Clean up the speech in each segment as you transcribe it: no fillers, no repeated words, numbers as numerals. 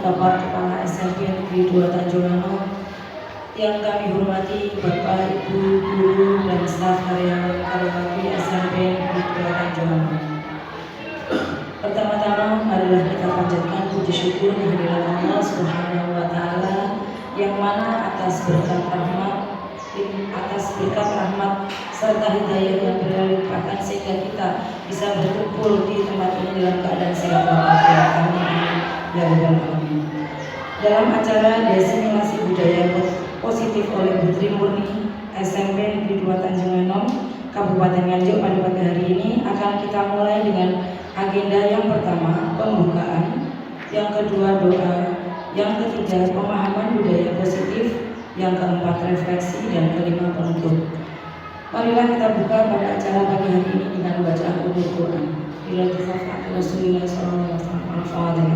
Bapak Kepala SMP Negeri 2 Tanjunganom, yang kami hormati Bapak, Ibu, guru, dan staf karyawan SMP Negeri 2 Tanjunganom. Pertama-tama marilah kita panjatkan puji syukur kehadirat Allah Subhanahu wa Ta'ala, yang mana atas berkat rahmat serta hidayah yang berlimpahkan sehingga kita bisa berkumpul di tempat ini dalam keadaan sehat walafiat. Amin ya rabbal alamin. Dalam acara diseminasi budaya positif oleh Putri Murni SMP Negeri 2 Tanjunganom Kabupaten Nganjuk pada pagi hari ini akan kita mulai dengan agenda yang pertama pembukaan, yang kedua doa, yang ketiga pemahaman budaya positif, yang keempat refleksi, dan kelima penutup. Marilah kita buka pada acara pagi hari ini dengan bacaan Al-Quran. Bila tafaqat Rasulullah sallallahu alaihi wasallam.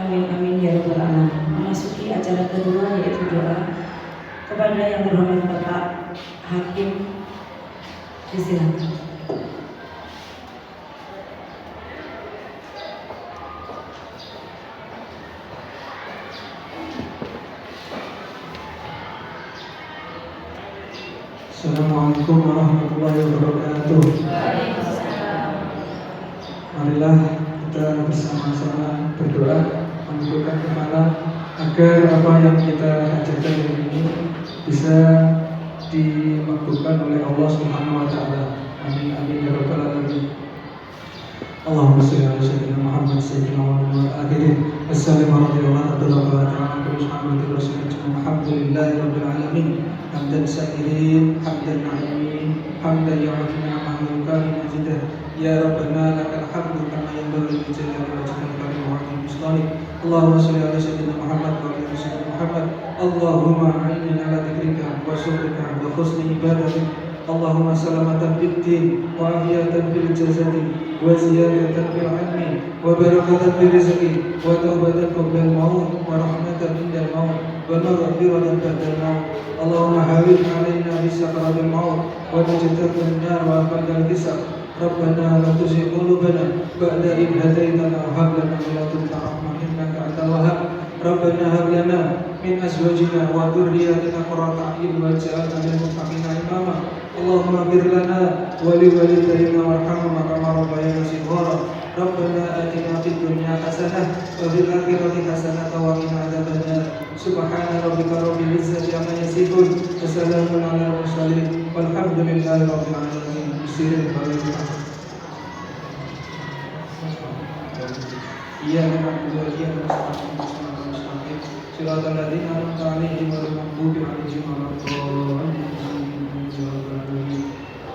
Amin amin ya rabbal alamin. Memasuki acara kedua yaitu doa. Kepada yang terhormat Bapak Hakim, disilakan. Assalamualaikum warahmatullahi wabarakatuh. Marilah kita bersama-sama berdoa, menundukkan kepala agar apa yang kita hajarkan hari ini bisa dimakbulkan oleh Allah Subhanahu wa Ta'ala. Amin amin ya rabbal alamin. Allahumma shalli ala sayyidina Muhammad sayyidina Muhammad akhirin. Assalamualaikum warahmatullahi wabarakatuh. Alhamdulillahi rabbil alamin. Hamdan syakirin, hamdan na'imin, hamdan ya'udhu ni'amahu yukahi majidah. Ya Rabbana lakal hamdu kama yanbaghi li jalali wajhika karim wa 'azimi sultanik. Allahumma shalli ala sayyidina Muhammad wa ala sayyidina Muhammad. Allahumma a'inna ala dzikrika wa syukrika wa husni ibadatik. Allahumma salamatan fid din wa afiyatan fil jasadi wa ziyadatan fil 'ilmi wa barakatan fil rizqi wa tawbatan qabla al-maut wa rahmatan indal maut wa maghfiratan ba'dal maut. Allahumma hawwin 'alaina bi sakaratil maut wa najjatna minan nar wa ba'dal hisab. Rabbana la tuzigh qulubana ba'da idh hadaytana wa hab lana min ladunka rahmah innaka antal wahhab. Rabbana hab lana min azwajina wa dhurriyyatina qurrata a'yun waj'alna lil muttaqina imama. Allahumma ighfir lana wa li walidayna warhamhuma kama rabbayana shighara. Rabbana atina fid dunya hasanah wa fil akhirati hasanah wa qina adzabannar. Subhana rabbika rabbil izzati amma yasifun wa salamun 'alal mursalin walhamdulillahi rabbil alamin. Bismillahirrahmanirrahim. Iya na'budu wa iyyaka nasta'in. Shiratal ladzina an'amta 'alaihim ghairil maghdubi 'alaihim waladdallin.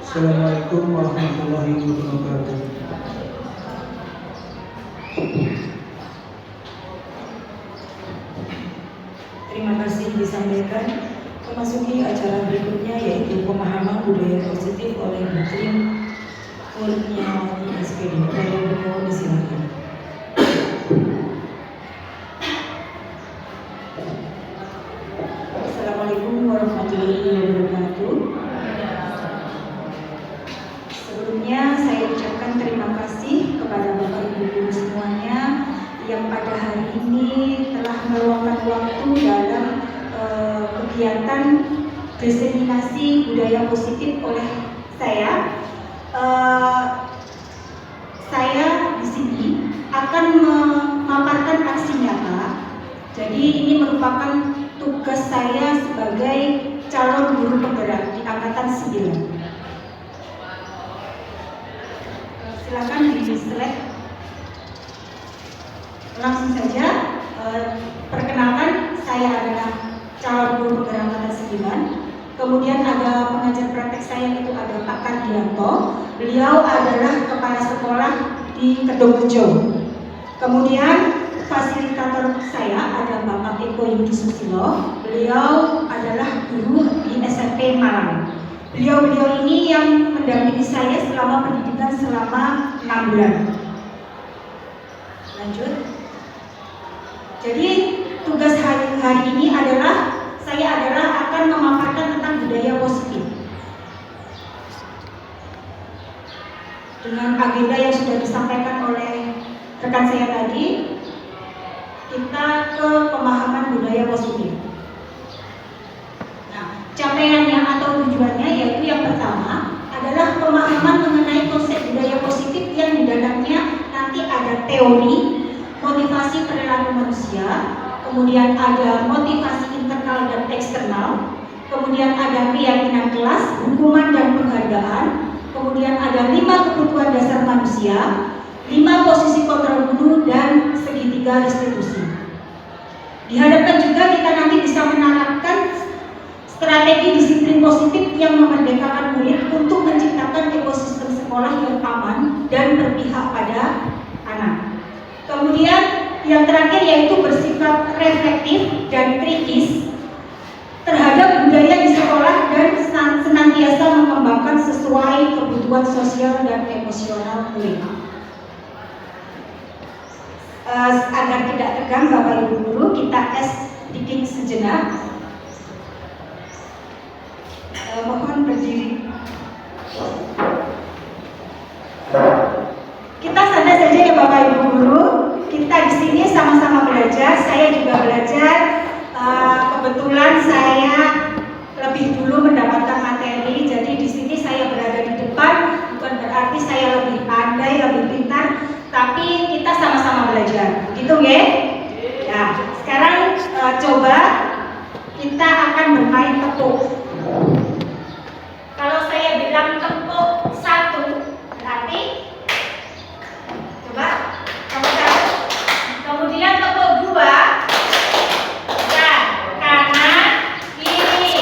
Assalamualaikum warahmatullahi wabarakatuh. Terima kasih disampaikan. Memasuki acara berikutnya yaitu pemahaman budaya positif oleh Putri Murniawati SPD. Dari beliau disilakan. Assalamualaikum warahmatullahi wabarakatuh. Sebelumnya saya ucapkan terima kasih kepada Bapak Ibu guru semuanya yang pada hari ini telah meluangkan waktu dalam kegiatan diseminasi budaya positif oleh saya. Saya di sini akan memaparkan aksi nyata. Jadi ini merupakan tugas saya sebagai calon guru penggerak di angkatan 9. Silakan di slide. Langsung saja, perkenalkan saya adalah calon guru penggerak angkatan 9. Kemudian ada pengajar praktek saya itu ada Pak Kardianto. Beliau adalah kepala sekolah di Kedungrejo. Kemudian fasilitator saya ada Bapak Eko Yudi Susilo. Beliau adalah guru di SMP Malang. Beliau ini yang mendampingi saya selama pendidikan selama 6 bulan. Lanjut. Jadi tugas hari ini adalah saya akan memaparkan tentang budaya positif. dengan agenda yang sudah disampaikan oleh rekan saya tadi, kita ke pemahaman budaya positif. Nah, capaiannya atau tujuannya yaitu yang pertama adalah pemahaman mengenai konsep budaya positif yang di dalamnya nanti ada teori, motivasi perilaku manusia, kemudian ada motivasi internal dan eksternal, kemudian ada keyakinan kelas, hukuman dan penghargaan, kemudian ada 5 kebutuhan dasar manusia, 5 posisi kontrol guru, dan segitiga restitusi. Diharapkan juga kita nanti bisa menerapkan strategi disiplin positif yang memerdekakan murid untuk menciptakan ekosistem sekolah yang aman dan berpihak pada anak. Kemudian yang terakhir yaitu bersifat reflektif dan kritis terhadap budaya di sekolah dan senantiasa mengembangkan sesuai kebutuhan sosial dan emosional murid. Agar tidak tegang Bapak Ibu Guru, kita speaking sejenak. Mohon berdiri. Kita sadar saja ya Bapak Ibu Guru, kita di sini sama-sama belajar. Saya juga belajar. Kebetulan saya lebih dulu mendapatkan materi, jadi di sini saya berada di depan. Bukan berarti saya lebih pandai, lebih pintar, tapi kita sama-sama belajar. Gitu ya? Ya. Sekarang coba kita akan bermain tepuk. Kalau saya bilang tepuk 1, berarti coba tepuk 1. Kemudian tepuk 2, ya, kanan, kiri.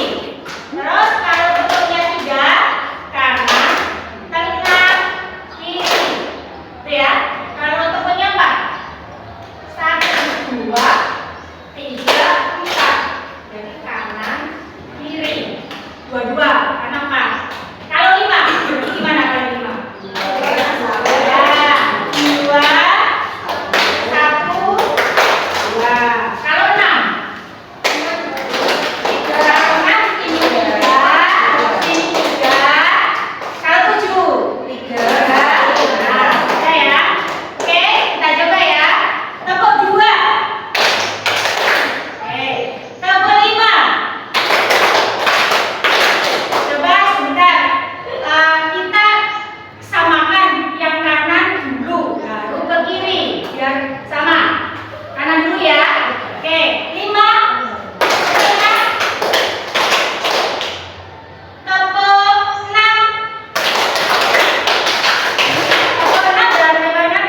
Terus kalau tepuknya 3, kanan, tengah, kiri. Itu ya. Kalau tepuknya 4, 1, 2, 3, 4. Jadi kanan, kiri. 2, kanan 4. Kalau 5, gimana kalau 5? Ya, 2, 1, 2. Kalau 6? Kalau 6 ini 3, ini 3. Kalau 7? 3. Nah, bisa ya. Oke, kita coba ya. Tepuk 2. Oke, tepuk 5. Coba sebentar, kita samakan yang kanan dulu, baru ke kiri, biar sama. Kanan dulu ya. Oke, 5. Tengah. Tepuk 6. Tepuk 6 berarti banyak.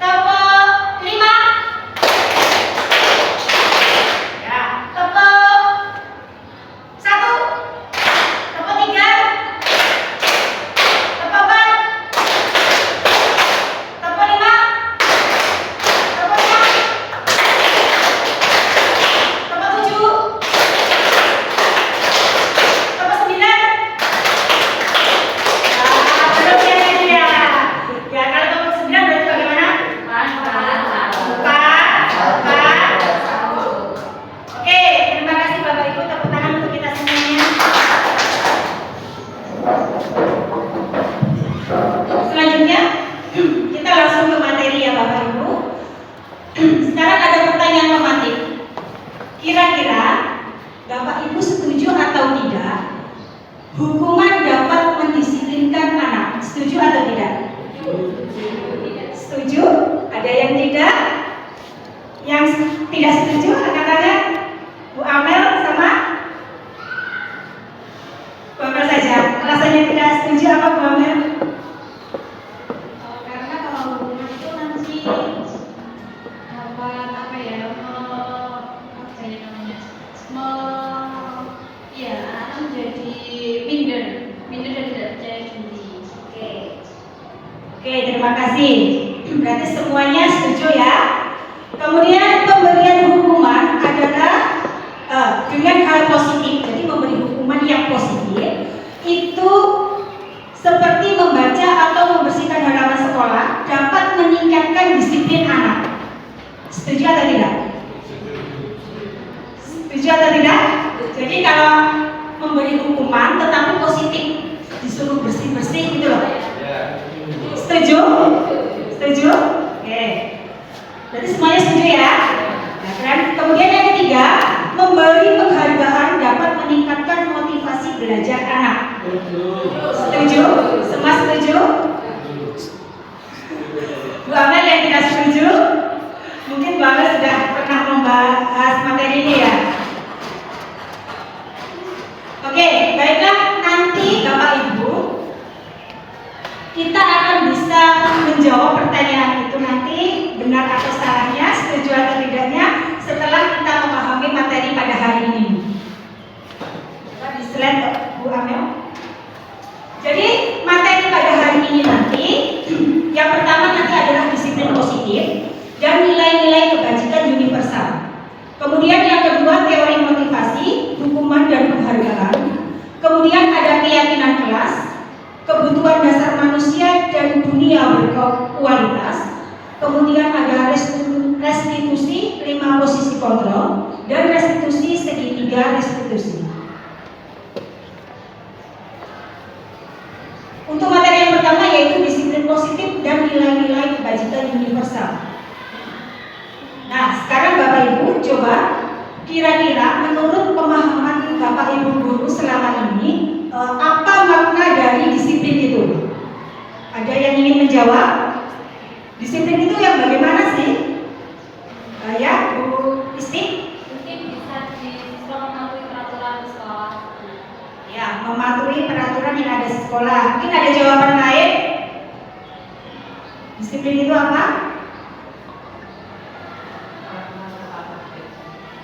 Tepuk 5. Ya, tepuk 1, tepuk 3, tepuk 4, tepuk 5, tepuk 6, tepuk 7, tepuk 9. Belum ya ini ya. Ya, kalau tepuk 9 berarti bagaimana? 4. Oke, terima kasih Bapak Ibu, tepuk tangan untuk kita semuanya. Selanjutnya, kita langsung ke materi ya Bapak Ibu. Sekarang ada pertanyaan normatif. Kira-kira Bapak Ibu setuju atau tidak hukuman dapat mendisiplinkan anak? Setuju atau tidak? Setuju? Ada yang tidak? Yang tidak setuju angkat tangan. Bu Amel sama Bu Amel saja. Alasannya tidak setuju apa Bu Amel? Karena kalau hubungan itu nanti dapat apa ya, apa saya namanya, ya anak menjadi minder dan tidak percaya diri. Oke, terima kasih. Berarti semuanya setuju ya. Kemudian pemberian hukuman adalah dengan hal positif. Jadi memberi hukuman yang positif itu seperti membaca atau membersihkan halaman sekolah dapat meningkatkan disiplin anak. Setuju atau tidak? Setuju atau tidak? Jadi kalau memberi hukuman tetapi positif Setuju? Setuju? Oke. Berarti semuanya setuju ya? Nah, kemudian yang ketiga, memberi penghargaan dapat meningkatkan motivasi belajar anak. Setuju? Semua setuju? Bu Amel yang tidak setuju? Mungkin Bu Amel sudah pernah membahas materi ini ya? Oke, baiklah, nanti Bapak Ibu kita akan bisa menjawab pertanyaan itu nanti benar atau salahnya, setuju atau tidaknya setelah kita memahami materi pada hari ini. Di slide Bu Amel. Jadi materi pada hari ini nanti yang pertama nanti adalah disiplin positif dan nilai-nilai kebajikan universal. Kemudian yang kedua teori motivasi, hukuman dan penghargaan. Kemudian ada keyakinan kelas, kebutuhan dasar manusia dan dunia berkualitas. Kemudian ada restitusi 5 posisi kontrol dan restitusi segitiga restitusi. Untuk materi yang pertama yaitu disiplin positif dan nilai-nilai kebajikan universal. Nah, sekarang Bapak Ibu coba kira-kira menurut pemahaman Bapak Ibu guru selama ini apa makna dari disiplin itu? Ada yang ingin menjawab? Disiplin itu yang bagaimana sih? Ya, Bu Isti? Mungkin bisa siswa mematuhi peraturan sekolah. Ya, mematuhi peraturan yang ada di sekolah. Mungkin ada jawaban lain? Disiplin itu apa?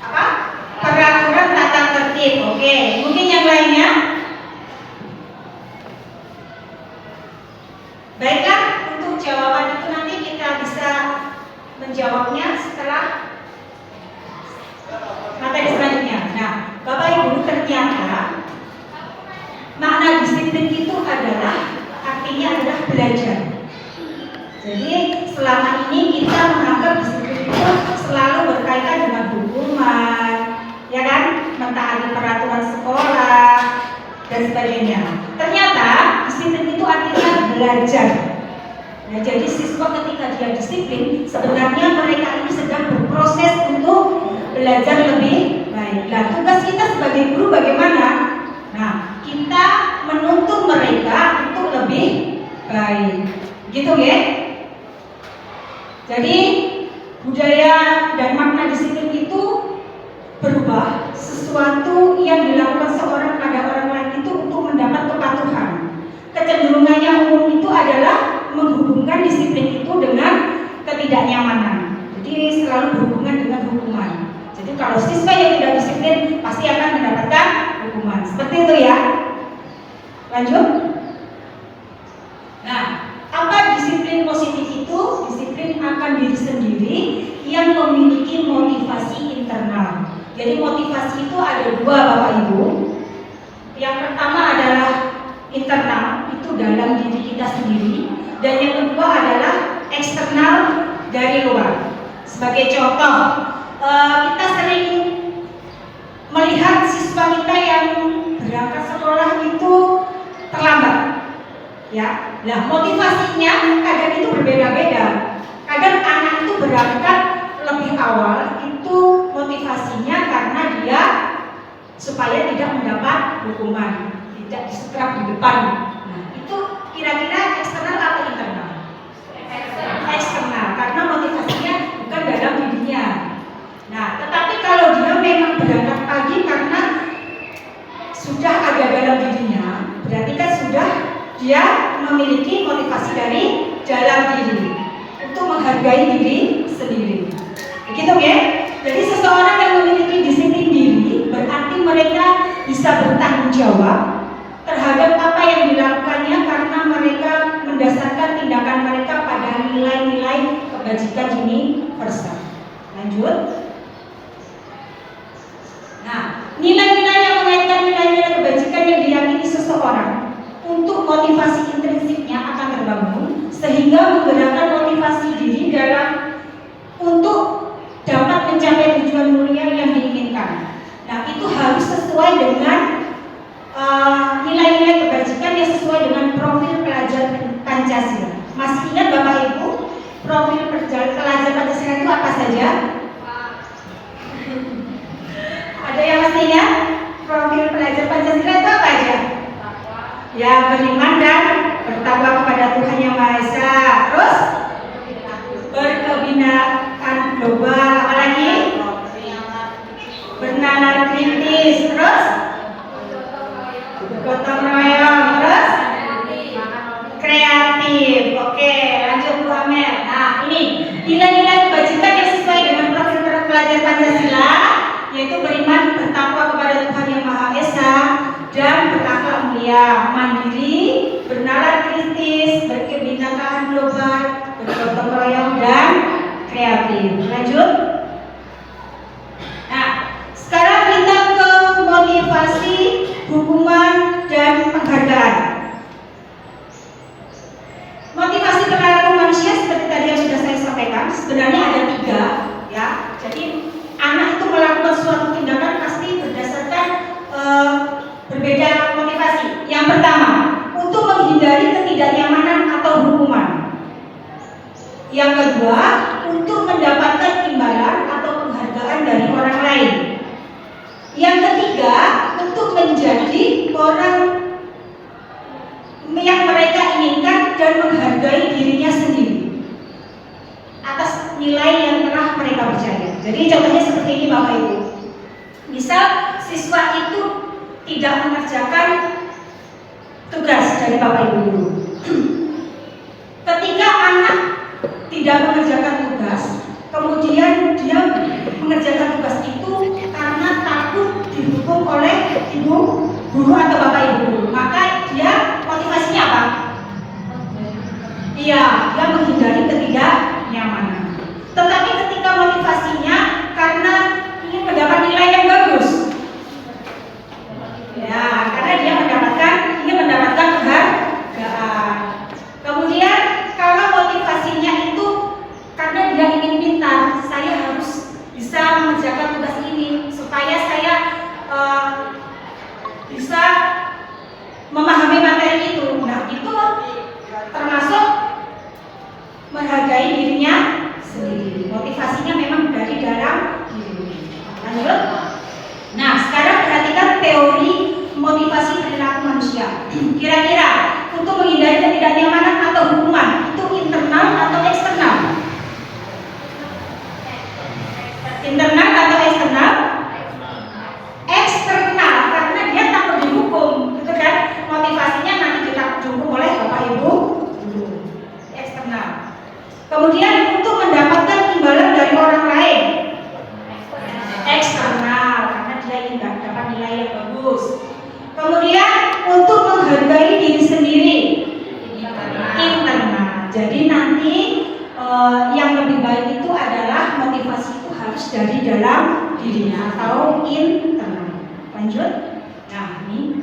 Apa? Peraturan tata tertib. Oke, mungkin yang lainnya? Baiklah, untuk jawaban itu nanti kita bisa menjawabnya setelah materi selanjutnya. Nah, Bapak Ibu, ternyata makna disiplin itu artinya adalah belajar. Jadi selama ini kita menganggap disiplin itu selalu berkaitan dengan hukuman, ya kan, mentaati peraturan sekolah dan sebagainya. Ternyata disiplin itu artinya belajar. Nah, jadi siswa ketika dia disiplin, sebenarnya mereka ini sedang berproses untuk belajar lebih baik. Nah, tugas kita sebagai guru bagaimana? Nah, kita menuntut mereka untuk lebih baik. Gitu ya? Jadi budaya dan makna disiplin itu berubah, sesuatu yang dilakukan seorang pada orang lain itu untuk mendapat kepatuhan. Kecenderungannya umum itu adalah menghubungkan disiplin itu dengan ketidaknyamanan. Jadi selalu berhubungan dengan hukuman. Jadi kalau siswa yang tidak disiplin pasti akan mendapatkan hukuman. Seperti itu ya. Lanjut. Nah, apa disiplin positif itu? Disiplin akan diri sendiri yang memiliki motivasi internal. Jadi motivasi itu ada dua Bapak Ibu. Yang pertama adalah internal, itu dalam diri kita sendiri. Dan yang kedua adalah eksternal dari luar. Sebagai contoh, kita sering melihat siswa kita yang berangkat sekolah itu terlambat. Ya, nah motivasinya kadang itu berbeda-beda. Kadang anak itu berangkat lebih awal, itu motivasinya karena dia supaya tidak mendapat hukuman, tidak disetrap di depan. Nah, itu kira-kira eksternal atau internal? Eksternal, karena motivasinya bukan dalam dirinya. Nah, tetapi kalau dia memang berangkat pagi karena sudah ada dalam dirinya, berarti kan sudah dia memiliki motivasi dari dalam diri untuk menghargai diri sendiri. Begitu ya? Jadi seseorang yang memiliki disiplin diri berarti mereka bisa bertanggung jawab terhadap apa yang dilakukannya karena mereka mendasarkan tindakan mereka pada nilai-nilai kebajikan universal. Lanjut. Nah, nilai-nilai yang mengaitkan nilai-nilai kebajikan yang diyakini seseorang untuk motivasi intrinsiknya akan terbangun sehingga menggerakkan motivasi diri dalam untuk dapat mencapai tujuan mulia yang diinginkan. Nah, itu harus sesuai dengan nilai-nilai kebajikan yang sesuai dengan profil pelajar Pancasila. Masih Ya, beriman dan bertakwa kepada Tuhan Yang Maha Esa. Terus berkebinekaan global, apalagi bernalar kritis, terus gotong royong, terus kreatif. Oke, lanjut Bu Amel. Nah, ini nilai-nilai kebajikan yang sesuai dengan profil pelajar Pancasila, yaitu beriman bertakwa kepada Tuhan Yang Maha Esa dan berakhlak mulia, mandiri, bernalar kritis, berkebinekaan global, bergotong royong dan kreatif. Lanjut. Nah, sekarang kita ke motivasi, hukuman dan penghargaan. Motivasi perilaku manusia seperti tadi yang sudah saya sampaikan, sebenarnya ada 3, ya. Jadi anak itu melakukan suatu tindakan pasti berdasarkan berbeda motivasi. Yang pertama, untuk menghindari ketidaknyamanan atau hukuman. Yang kedua, untuk mendapatkan imbalan atau penghargaan dari orang lain. Yang ketiga, untuk menjadi orang yang mereka inginkan dan menghargai dirinya sendiri atas nilai yang telah mereka percaya. Jadi contohnya seperti ini Bapak Ibu. Misal siswa itu tidak mengerjakan tugas dari Bapak Ibu guru. Ketika anak tidak mengerjakan tugas, kemudian dia mengerjakan tugas itu karena takut dihukum oleh ibu guru atau Bapak Ibu guru, maka dia motivasinya apa? Iya, dia menghindari ketidaknyamanan. Tetapi ketika motivasinya karena ingin mendapat nilai yang bagus, ya, karena dia ingin mendapatkan penghargaan. Kemudian kalau motivasinya itu karena dia ingin pintar, saya harus bisa mengerjakan tugas ini supaya saya bisa memahami materi itu. Nah, itu termasuk menghargai dirinya sendiri. Motivasinya memang dari dalam diri. Lanjut. Nah, sekarang perhatikan teori motivasi perilaku manusia. Kira-kira untuk menghindari ketidaknyamanan atau hukuman itu internal atau eksternal? Internal atau eksternal? Eksternal, karena dia takut dihukum, gitu kan? Motivasinya nanti ditakut dihukum oleh Bapak Ibu. Eksternal. Kemudian untuk mendapatkan imbalan dari orang lain. Eksternal, karena dia ingin dapat nilai yang bagus. Kemudian untuk menghargai diri sendiri. Internal. Jadi nanti yang lebih baik itu adalah motivasi itu harus dari dalam dirinya atau internal. Lanjut. Nah, ini.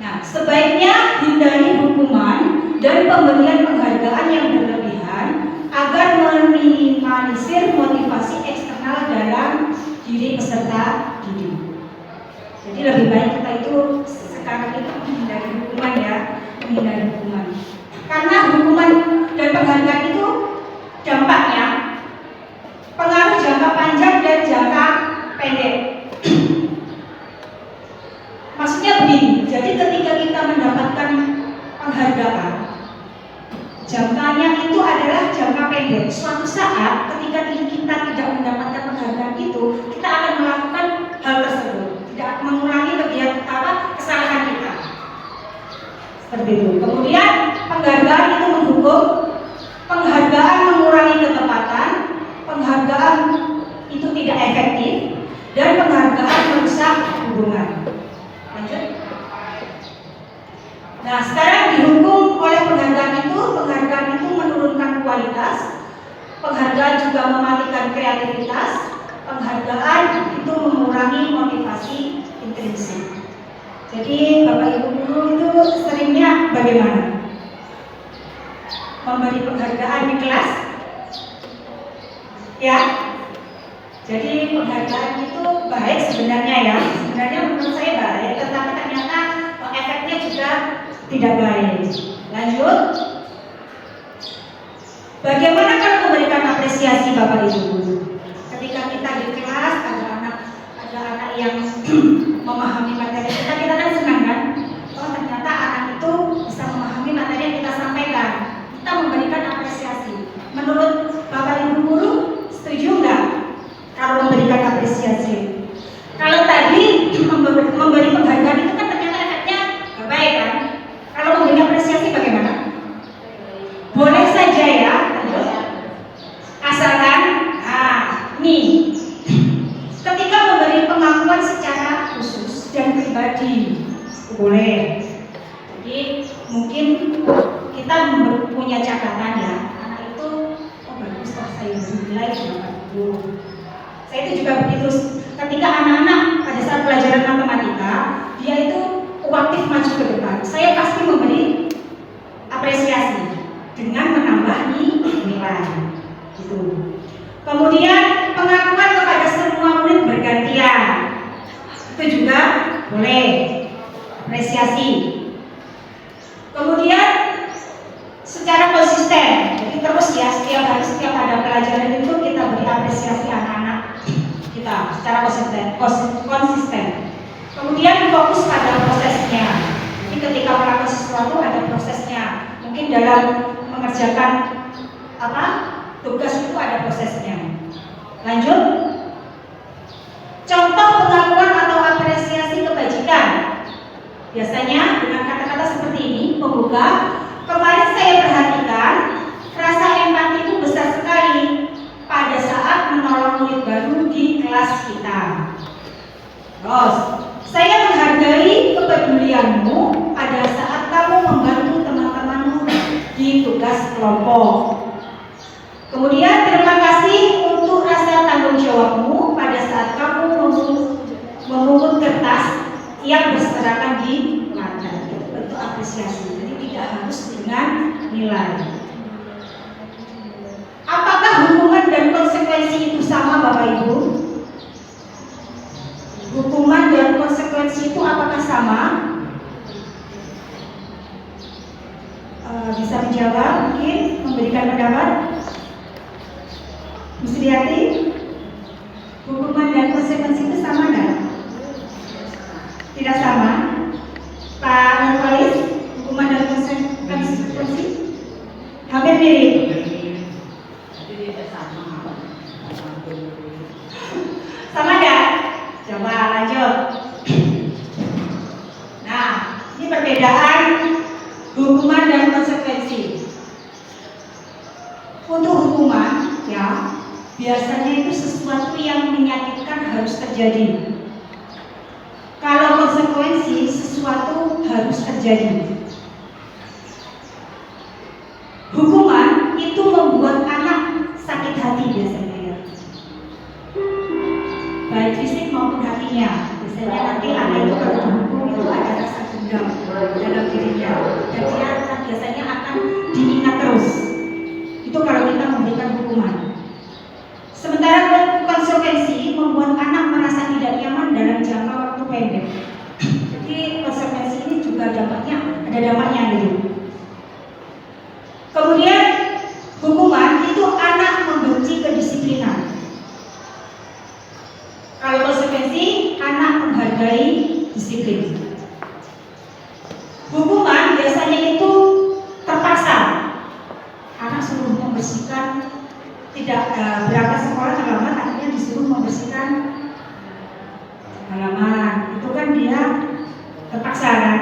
Nah, sebaiknya hindari hukuman dan pemberian penghargaan yang berlebihan agar meminimalisir motivasi eksternal dalam diri peserta didik. Jadi lebih baik kita itu sekarang itu menghindari hukuman, ya, menghindari hukuman. Karena hukuman dan penghargaan itu dampaknya pengaruh jangka panjang dan jangka pendek. Maksudnya begini, jadi ketika kita mendapatkan penghargaan, jangkanya itu adalah jangka pendek. Suatu saat ketika kita tidak mendapatkan penghargaan itu, kita akan melakukan hal tersebut, tidak mengulangi kesalahan kita. Seperti itu. Kemudian penghargaan itu menghukum, penghargaan mengurangi ketepatan, penghargaan itu tidak efektif, dan penghargaan merusak hubungan. Lanjut. Nah, sekarang dihukum oleh penghargaan itu menurunkan kualitas, penghargaan juga mematikan kreativitas, penghargaan itu mengurangi motivasi intrinsik. Jadi Bapak Ibu guru itu seringnya bagaimana? Memberi penghargaan di kelas? Ya. Jadi penghargaan itu baik sebenarnya, ya. Sebenarnya menurut saya baik, tetapi ternyata efeknya juga tidak baik. Lanjut. Bagaimana kalau memberikan apresiasi Bapak Ibu guru? Ketika kita di kelas ada anak yang memahami materi kita kan senang kan? Oh, Jadi mungkin kita punya catatan ya, anak itu oh bagus kok saya nilai cuma 40. Saya itu juga begitu. Ketika anak-anak pada saat pelajaran matematika, dia itu aktif maju ke depan, saya pasti memberi apresiasi dengan menambah nilai. Gitu. Kemudian pengakuan kepada semua murid bergantian, itu juga boleh apresiasi. Kemudian secara konsisten, jadi terus ya setiap hari setiap ada pelajaran itu kita beri apresiasi anak-anak kita secara konsisten. Kemudian fokus pada prosesnya. Jadi ketika melakukan sesuatu ada prosesnya. Mungkin dalam mengerjakan tugas itu ada prosesnya. Lanjut. Contoh pengakuan atau apresiasi kebajikan. Biasanya dengan kata-kata seperti ini, pembuka. Kemarin saya perhatikan rasa empatimu besar sekali pada saat menolong murid baru di kelas kita. Terus, saya menghargai kepedulianmu pada saat kamu membantu teman-temanmu di tugas kelompok. Kemudian terima kasih untuk rasa tanggung jawabmu pada saat kamu memungut kertas yang berserakan di lantai. Itu bentuk apresiasi. Jadi tidak harus dengan nilai. Apakah hukuman dan konsekuensi itu sama Bapak Ibu? Hukuman dan konsekuensi itu apakah sama? Bisa menjawab, mungkin memberikan pendapat. Musriyati, hukuman dan konsekuensi itu sama enggak? Tidak sama. Pak Nurwalis, hukuman dan konsekuensi hampir mirip. Sama enggak? Coba lanjut. Nah, ini perbedaan hukuman dan konsekuensi. Untuk hukuman, ya, biasanya itu sesuatu yang menyakitkan harus terjadi. Kalau konsekuensi, sesuatu harus terjadi. Hukuman itu membuat anak sakit hati biasanya ya. Baik fisik maupun hatinya. Biasanya nanti anak itu kalau dihukum itu ada rasa dendam dalam dirinya, dan dia biasanya akan diingat terus. Itu kalau kita memberikan hukuman. Sementara konsekuensi membuat anak merasa tidak nyaman dalam jangka waktu pendek. Jadi konsekuensi ini juga dampaknya ada dampaknya gitu. Kemudian hukuman itu anak membenci kedisiplinan. Kalau konsekuensi anak menghargai disiplin. Hukuman biasanya itu terpaksa. Anak suruh membersihkan, tidak berangkat sekolah terlambat, akhirnya disuruh membersihkan halaman. Itu kan dia terpaksa kan?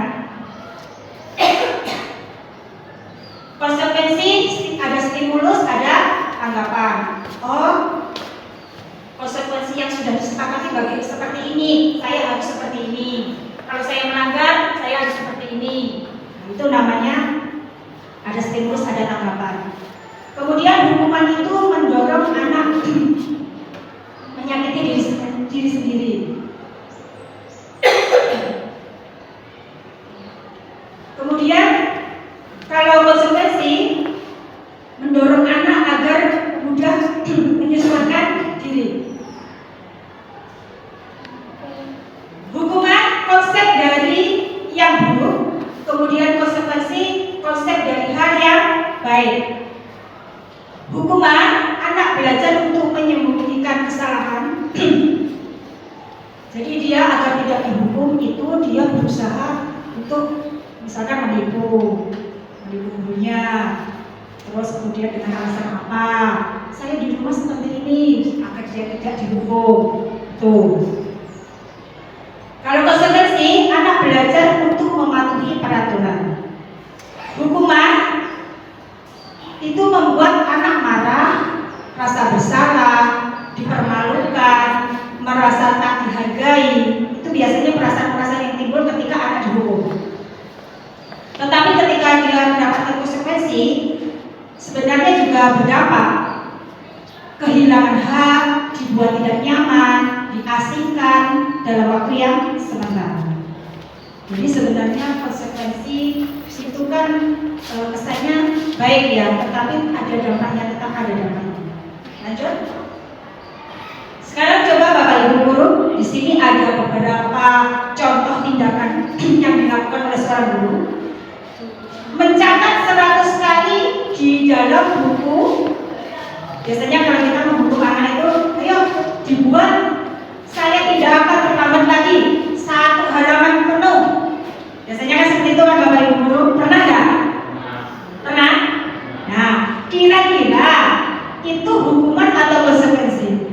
Konsekuensi ada stimulus, ada anggapan. Oh, konsekuensi yang sudah disepakati bagi seperti ini, saya harus seperti ini. Kalau saya melanggar, saya harus seperti ini. Nah, itu namanya ada stimulus, ada tanggapan. Kemudian hukuman itu mendorong anak menyakiti diri sendiri. Kemudian kalau konsekuensi mendorong anak agar mudah menyesuaikan diri. Hukuman konsep dari yang buruk, kemudian konsekuensi konsep dari hal yang baik. Hukuman anak belajar untuk menyembunyikan kesalahan. Jadi dia agar tidak dihukum itu dia berusaha untuk misalkan menipu gurunya, terus kemudian dengan alasan apa? Saya di rumah seperti ini agar dia tidak dihukum. Tuh. Kalau konsekuensi anak belajar untuk mematuhi peraturan. Hukuman itu membuat anak marah, rasa bersalah, dipermalukan, merasa tak dihargai. Itu biasanya perasaan-perasaan yang timbul ketika anak dihukum. sudah berdampak, kehilangan hak, dibuat tidak nyaman, diasingkan dalam waktu yang sementara. Jadi sebenarnya konsekuensi itu kan kesannya baik ya, tetapi ada dampaknya, tetap ada dampaknya. Lanjut. Sekarang coba Bapak Ibu guru, di sini ada beberapa contoh tindakan yang dilakukan oleh seorang guru. Mencatat 100 kali di dalam buku. Biasanya kalau kita membunuh anak itu, ayo dibuat, saya tidak akan terlambat lagi 1 halaman penuh. Biasanya kan seperti itu kan Bapak Ibu guru, pernah nggak? Pernah? Nah, kira-kira itu hukuman atau konsekuensi?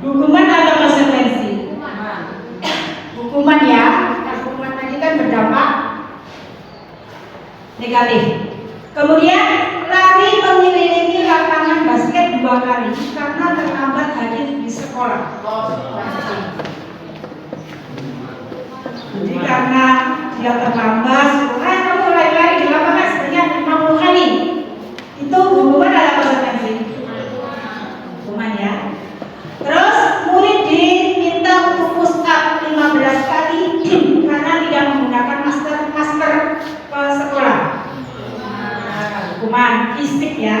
Hukuman atau konsekuensi? Hukuman ya, hukuman tadi kan berdampak negatif. Kemudian lari mengelilingi lapangan basket 2 kali karena terlambat hadir di sekolah. Jadi karena dia terlambat, kamu lari-lari di lapangan sebanyak 50 kali. Itu hukuman atau konsekuensi? Hukuman ya. Terus murid diminta untuk push up 15 kali karena tidak menggunakan masker ke sekolah. Hukuman fisik ya.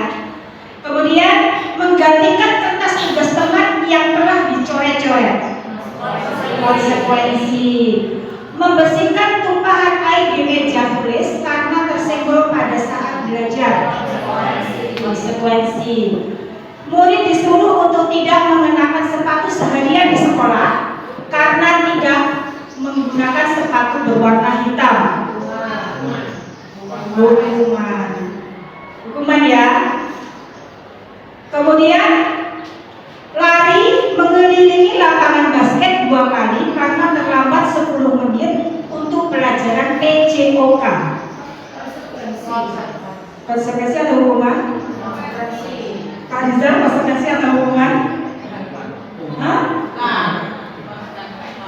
Kemudian menggantikan kertas tugas teman yang telah dicoret-coret. Konsekuensi. Membersihkan tumpahan air di meja tulis karena tersenggol pada saat belajar. Konsekuensi. Murid disuruh untuk tidak mengenakan sepatu seharian di sekolah karena tidak menggunakan sepatu berwarna hitam. Hukuman ya. Kemudian lari mengelilingi lapangan basket 2 kali karena terlambat 10 menit untuk pelajaran PJOK. Konsekuensi atau hukuman? Kak Rizal, konsekuensi atau hukuman? Hah?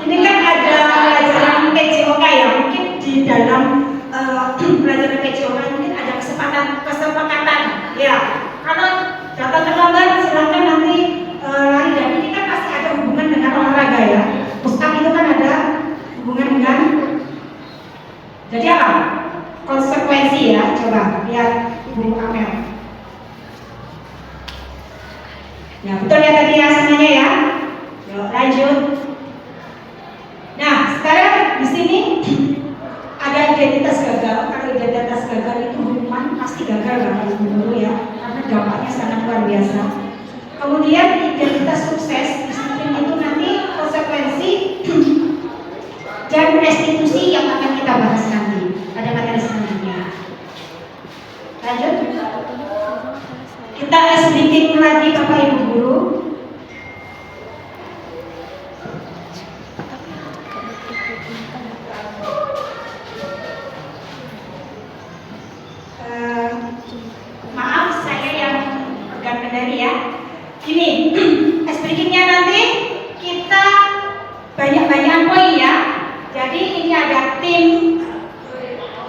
Ini kan ada pelajaran PJOK ya, mungkin di dalam pelajaran PJOK mungkin ada kesepakatan ya. Kalau datang terlambat silakan nanti lari, dan ini kan pasti ada hubungan dengan olahraga ya. Push-up itu kan ada hubungan dengan, jadi apa? Konsekuensi ya. Coba lihat Ibu Amel. Ya betul ya tadi ya semuanya ya. Yuk lanjut. Nah sekarang di sini ada identitas gagal. Kalau identitas gagal itu hukuman pasti gagal Bapak Ibu guru ya, karena dampaknya sangat luar biasa. Kemudian identitas sukses, disiplin itu nanti konsekuensi dan restitusi yang akan kita bahas nanti pada materi selanjutnya. Lanjut. Kita sedikit lagi Bapak Ibu guru. Maaf saya yang pegang kendali ya. Ini sedikitnya nanti kita banyak-banyak poin ya. Jadi ini ada tim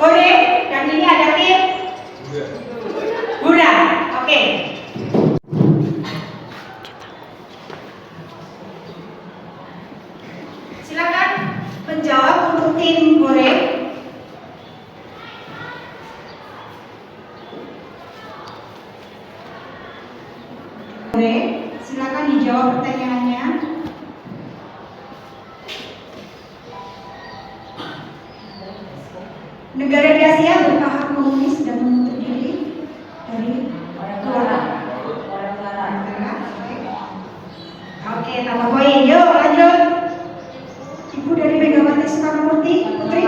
Hore dan ini ada tim Hura. Oke. Silakan menjawab untuk tim Hore. Hore, silakan dijawab pertanyaannya. Negara di Asia berpaham komunis dan menuntut diri dari orang Barat. Oke, tambah poin. Yuk lanjut. Ibu dari Megawati Soekarnoputri Putri.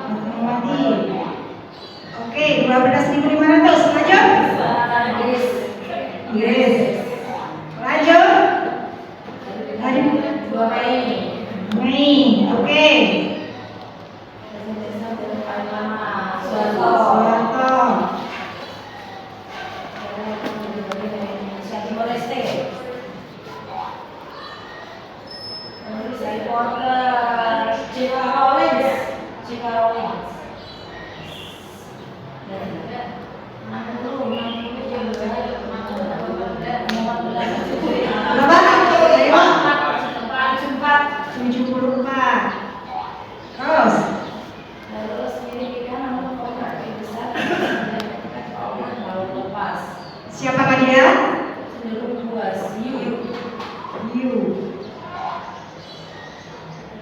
Megawati. Oke, 12.500. Lanjut. Inggris. Lanjut. Dari 2 Mei. Oke. Soeharto. Timor Leste. J.K. Rowling. Terus Terus kiri kanan untuk kaki besar lalu lepas. siapakah dia? Cenderung puas. You.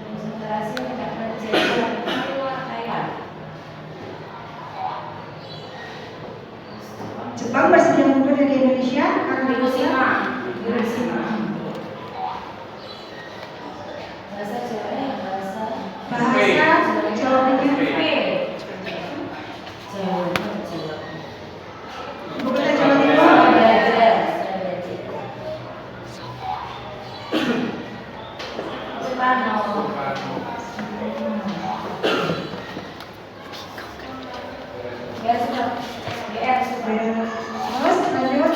Konsentrasi tidak terjadi. Thailand. Jepang bersedia mundur dari Indonesia karena Hiroshima. Bahasa Jawa ya, bahasa Jawabnya Jawa. Ibu kota Jawa Timur. Ya sudah. GR sudah. Terus lanjut.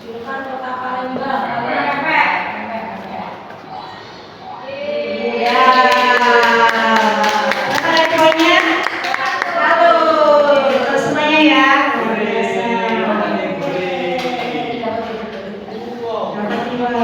Julukan kota Palembang. Pempek. Iya. Berapa ada poinnya? 1. Terus semuanya ya. Dapat 2.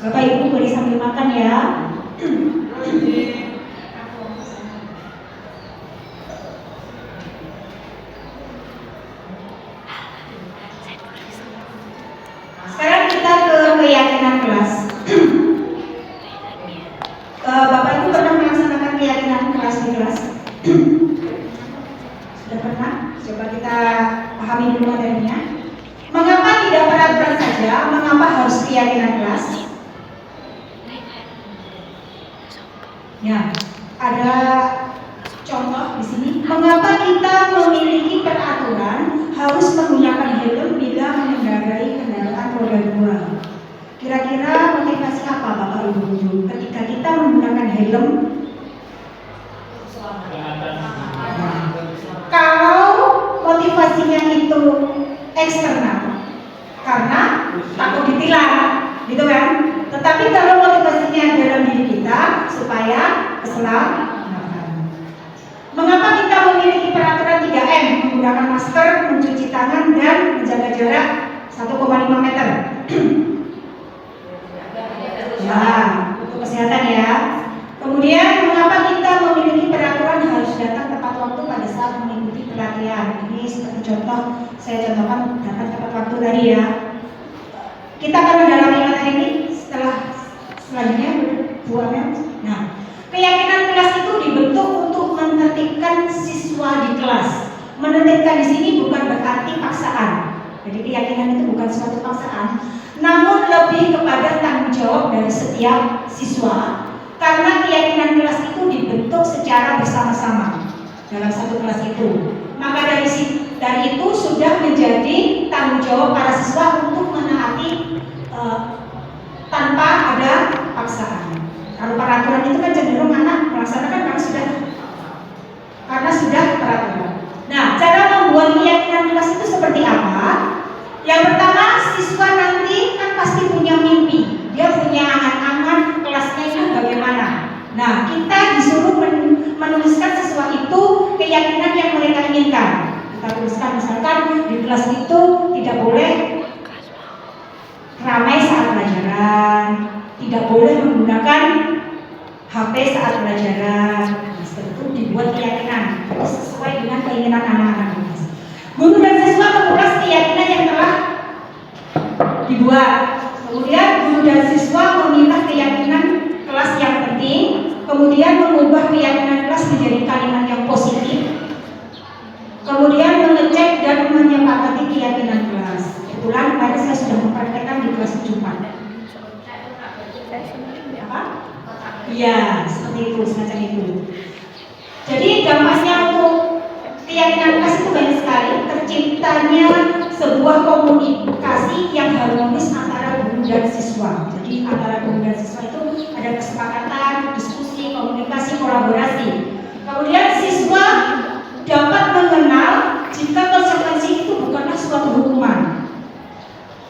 Bapak Ibu boleh sambil makan ya. Sekarang kita ke keyakinan kelas. Bapak Ibu pernah melaksanakan keyakinan kelas di kelas? Sudah pernah? Coba kita pahami dulu materinya. Mengapa tidak peraturan saja? Mengapa harus keyakinan kelas? Ya, ada contoh di sini. Mengapa kita memiliki peraturan harus menggunakan helm bila mengendarai kendaraan roda 2? Kira-kira motivasi apa Bapak Ibu ketika kita menggunakan helm? Kalau motivasinya itu eksternal, karena takut ditilang, gitu kan? Tetapi kalau motivasinya dalam diri kita supaya keselamatan. Mengapa kita memiliki peraturan 3M, menggunakan masker, mencuci tangan, dan menjaga jarak 1,5 meter? Ya, untuk kesehatan ya. Kemudian mengapa kita memiliki peraturan harus datang tepat waktu pada saat mengikuti pelatihan? Ini seperti contoh, saya contohkan datang tepat waktu tadi ya. Kita akan mendalami materi ini selanjutnya buahnya. Nah, keyakinan kelas itu dibentuk untuk menertibkan siswa di kelas. Menertibkan di sini bukan berarti paksaan. Jadi keyakinan itu bukan suatu paksaan, namun lebih kepada tanggung jawab dari setiap siswa. Karena keyakinan kelas itu dibentuk secara bersama-sama dalam satu kelas itu. Maka dari itu sudah menjadi tanggung jawab para siswa untuk menaati tanpa ada paksaan. Kalau peraturan itu kan cenderung anak melaksanakan karena sudah karena sudah peraturan. Nah, cara membuat keyakinan kelas itu seperti apa? Yang pertama, siswa nanti kan pasti punya mimpi, dia punya angan-angan kelasnya itu bagaimana. Nah, kita disuruh menuliskan siswa itu keyakinan yang mereka inginkan. Kita tuliskan misalkan di kelas itu tidak boleh ramai saat pelajaran, tidak boleh menggunakan HP saat pelajaran. Itu dibuat keyakinan sesuai dengan keinginan anak-anak. Guru dan siswa mengulas keyakinan yang telah dibuat. Kemudian guru dan siswa memilah keyakinan kelas yang penting, kemudian mengubah keyakinan kelas menjadi kalimat yang positif, kemudian mengecek dan menyepakati keyakinan kelas. Kebetulan kemarin saya sudah mempraktekkan di kelas 74. Apa? Iya, seperti itu, semacam itu. Jadi dampaknya untuk keyakinan kelas itu banyak sekali. Terciptanya sebuah komunikasi yang harmonis antara guru dan siswa. Jadi antara guru dan siswa itu ada kesepakatan, diskusi, komunikasi, kolaborasi. Kemudian siswa dapat mengenal jika konsekuensi itu bukanlah suatu hukuman,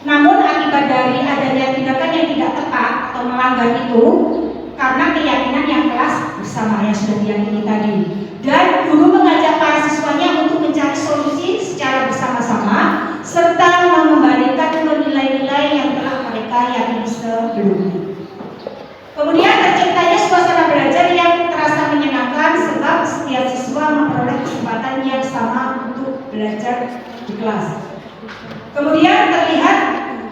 namun akibat dari adanya tindakan yang tidak tepat atau melanggar itu karena keyakinan yang kelas bersama yang sudah diyakini tadi. Dan guru mengajak para siswanya untuk mencari solusi secara bersama-sama serta mengembalikan ke nilai-nilai yang telah mereka yakini sebelumnya. Kemudian terciptanya suasana belajar yang terasa menyenangkan sebab setiap siswa memperoleh kesempatan yang sama untuk belajar di kelas. Kemudian terlihat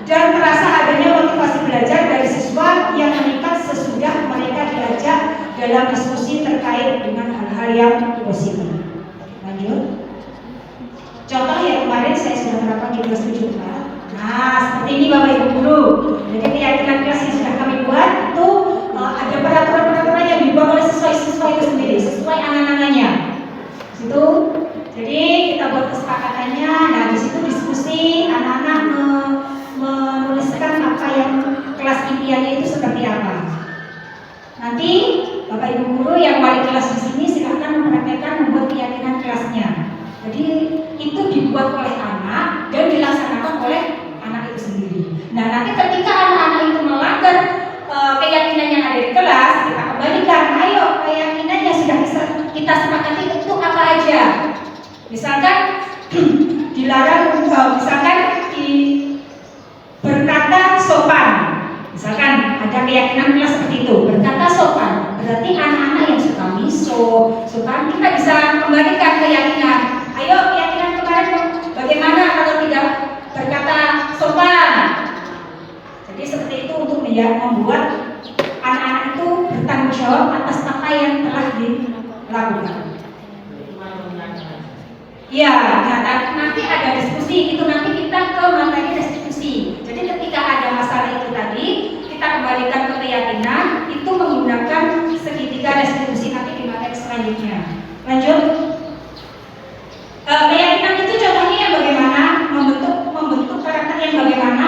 dan terasa adanya motivasi belajar dari siswa yang meningkat sesudah mereka diajak dalam diskusi terkait dengan hal-hal yang positif. Lanjut. Contoh yang kemarin saya sudah terapkan di kelas 7. Nah, seperti ini Bapak Ibu Guru. Jadi keyakinan kelas yang sudah kami buat itu ada peraturan-peraturan yang dibuat oleh siswa-siswa itu sendiri sesuai angan-angannya. Situ. Jadi kita buat kesepakatannya. Nah, di situ diskusi anak-anak menuliskan apa yang kelas impiannya itu seperti apa. Nanti Bapak Ibu Guru yang wali kelas di sini silakan mempraktekkan membuat keyakinan kelasnya. Jadi itu dibuat oleh anak dan dilaksanakan oleh anak itu sendiri. Nah, nanti ketika anak-anak itu melanggar keyakinan yang ada di kelas, kita kembalikan, ayo keyakinan yang sudah kita sepakati itu apa aja. Misalkan dilarang, misalkan berkata sopan. Misalkan ada keyakinan kelas seperti itu, berkata sopan. Berarti anak-anak yang suka miso, sopan, kita bisa kembalikan keyakinan. Ayo keyakinan kemarin bagaimana kalau tidak berkata sopan. Jadi seperti itu untuk membuat anak-anak itu bertanggung jawab atas apa yang telah dilakukan. Ya, nah, nanti ada diskusi, itu nanti kita ke materi restitusi. Jadi ketika ada masalah itu tadi, kita kembalikan ke keyakinan, itu menggunakan segitiga restitusi nanti di materi selanjutnya. Lanjut. Keyakinan itu contohnya yang bagaimana, membentuk karakter yang bagaimana,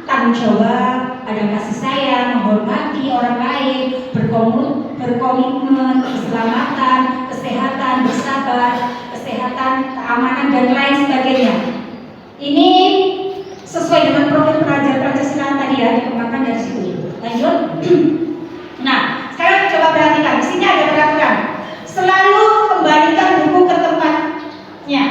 tanggung jawab, ada kasih sayang, menghormati orang lain, berkomitmen, keselamatan, kesehatan, bersabar, kesehatan, keamanan dan lain sebagainya. Ini sesuai dengan profil pelajar Pancasila tadi ya, dikembangkan dari situ. Lanjut. Nah, sekarang coba perhatikan, di sini ada peraturan. Selalu kembalikan buku ke tempatnya.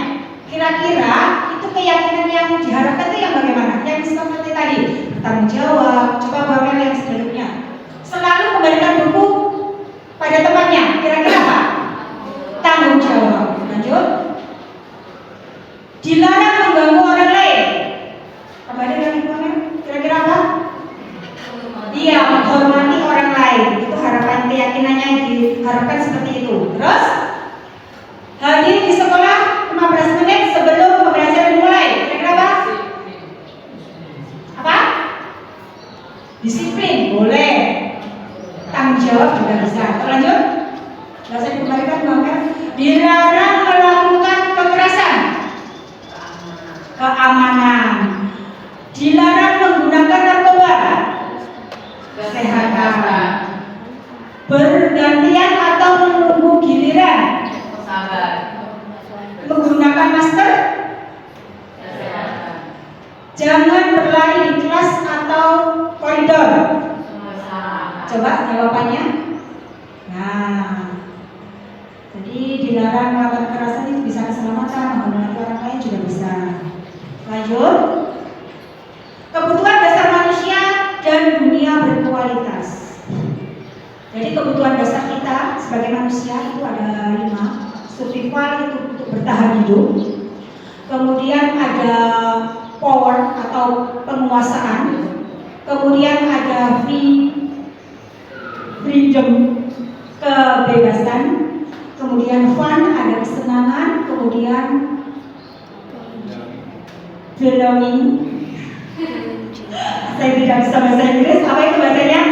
Kira-kira itu keyakinan yang diharapkan itu yang bagaimana? Yang seperti tadi, bertanggung jawab. Coba bawa yang sebelumnya. Selalu kembalikan buku pada tempatnya. Kira-kira apa? Tanggung jawab. Lanjut. Dilarang mengganggu orang lain. Kembali lagi kemarin. Kira-kira apa? Dia menghormati orang lain. Itu harapan keyakinannya diharapkan seperti itu. Terus hadir di sekolah 15 menit sebelum pembelajaran dimulai. Kira-kira apa? Apa? Disiplin. Boleh. Tanggung jawab juga bisa. Lanjut. Nggak usah dikembalikan bahkan dilarang melakukan kekerasan, keamanan, dilarang menggunakan narkoba, kesehatan, bergantian atau menunggu giliran, Sabar. Jangan berlari di kelas atau koridor. Coba jawabannya. Nah, jadi dilarang melakukan kekerasan itu bisa keselamatan, menghormati orang lain juga bisa. Lanjut. Kebutuhan dasar manusia dan dunia berkualitas. Jadi kebutuhan dasar kita sebagai manusia itu ada 5. Survival itu untuk bertahan hidup. Kemudian ada power atau penguasaan. Kemudian ada freedom, kebebasan. Kemudian fun, ada kesenangan. Kemudian belonging. Saya tidak bisa bahasa Inggris. Apa itu bahasanya?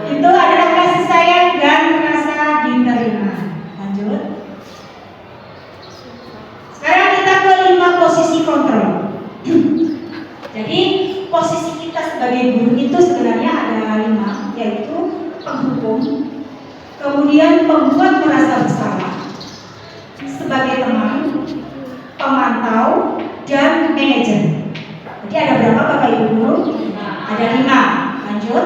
Itu adalah kasih sayang dan rasa diterima. Lanjut. Sekarang kita ke 5 posisi kontrol. Jadi posisi kita sebagai guru itu sebenarnya ada 5, yaitu penghukum, kemudian pembuat merasa bersalah, sebagai teman, pemantau, dan manajer. Jadi ada berapa Bapak Ibu guru? Ada 5. Lanjut.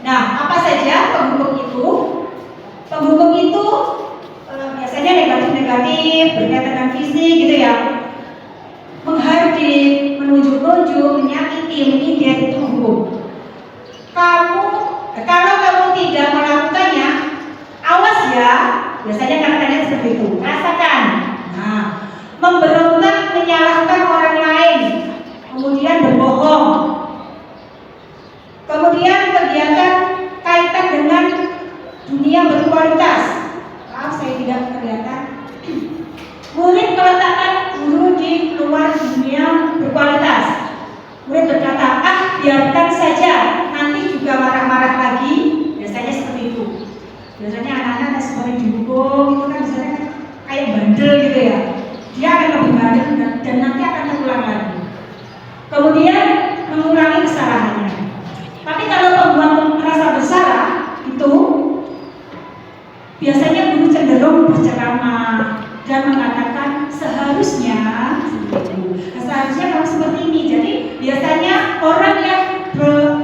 Nah, apa saja penghukum itu? Penghukum itu biasanya negatif-negatif, berkaitan dengan fisik gitu ya. Menghardik, menunjuk-nunjuk, menyakiti, menyindir itu penghukum. Kalau kamu tidak melakukannya, awas ya. Biasanya kata-katanya seperti itu. Rasakan. Nah, memberontak, menyalahkan orang lain, kemudian berbohong. Kemudian kegiatan kaitan dengan dunia berkualitas. Maaf saya tidak kelihatan. Murid meletakkan guru di luar dunia berkualitas. Murid berkata, biarkan saja, nanti juga marah-marah lagi. Biasanya seperti itu. Biasanya anak-anak seperti dihukum itu kan biasanya kayak bandel gitu ya. Dia akan lebih bandel dan nanti akan terulang lagi. Kemudian mengurangi kesalahannya. Tapi kalau pembuat merasa bersalah itu biasanya guru cenderung berceramah dan mengatakan seharusnya kamu seperti ini. Jadi biasanya orang yang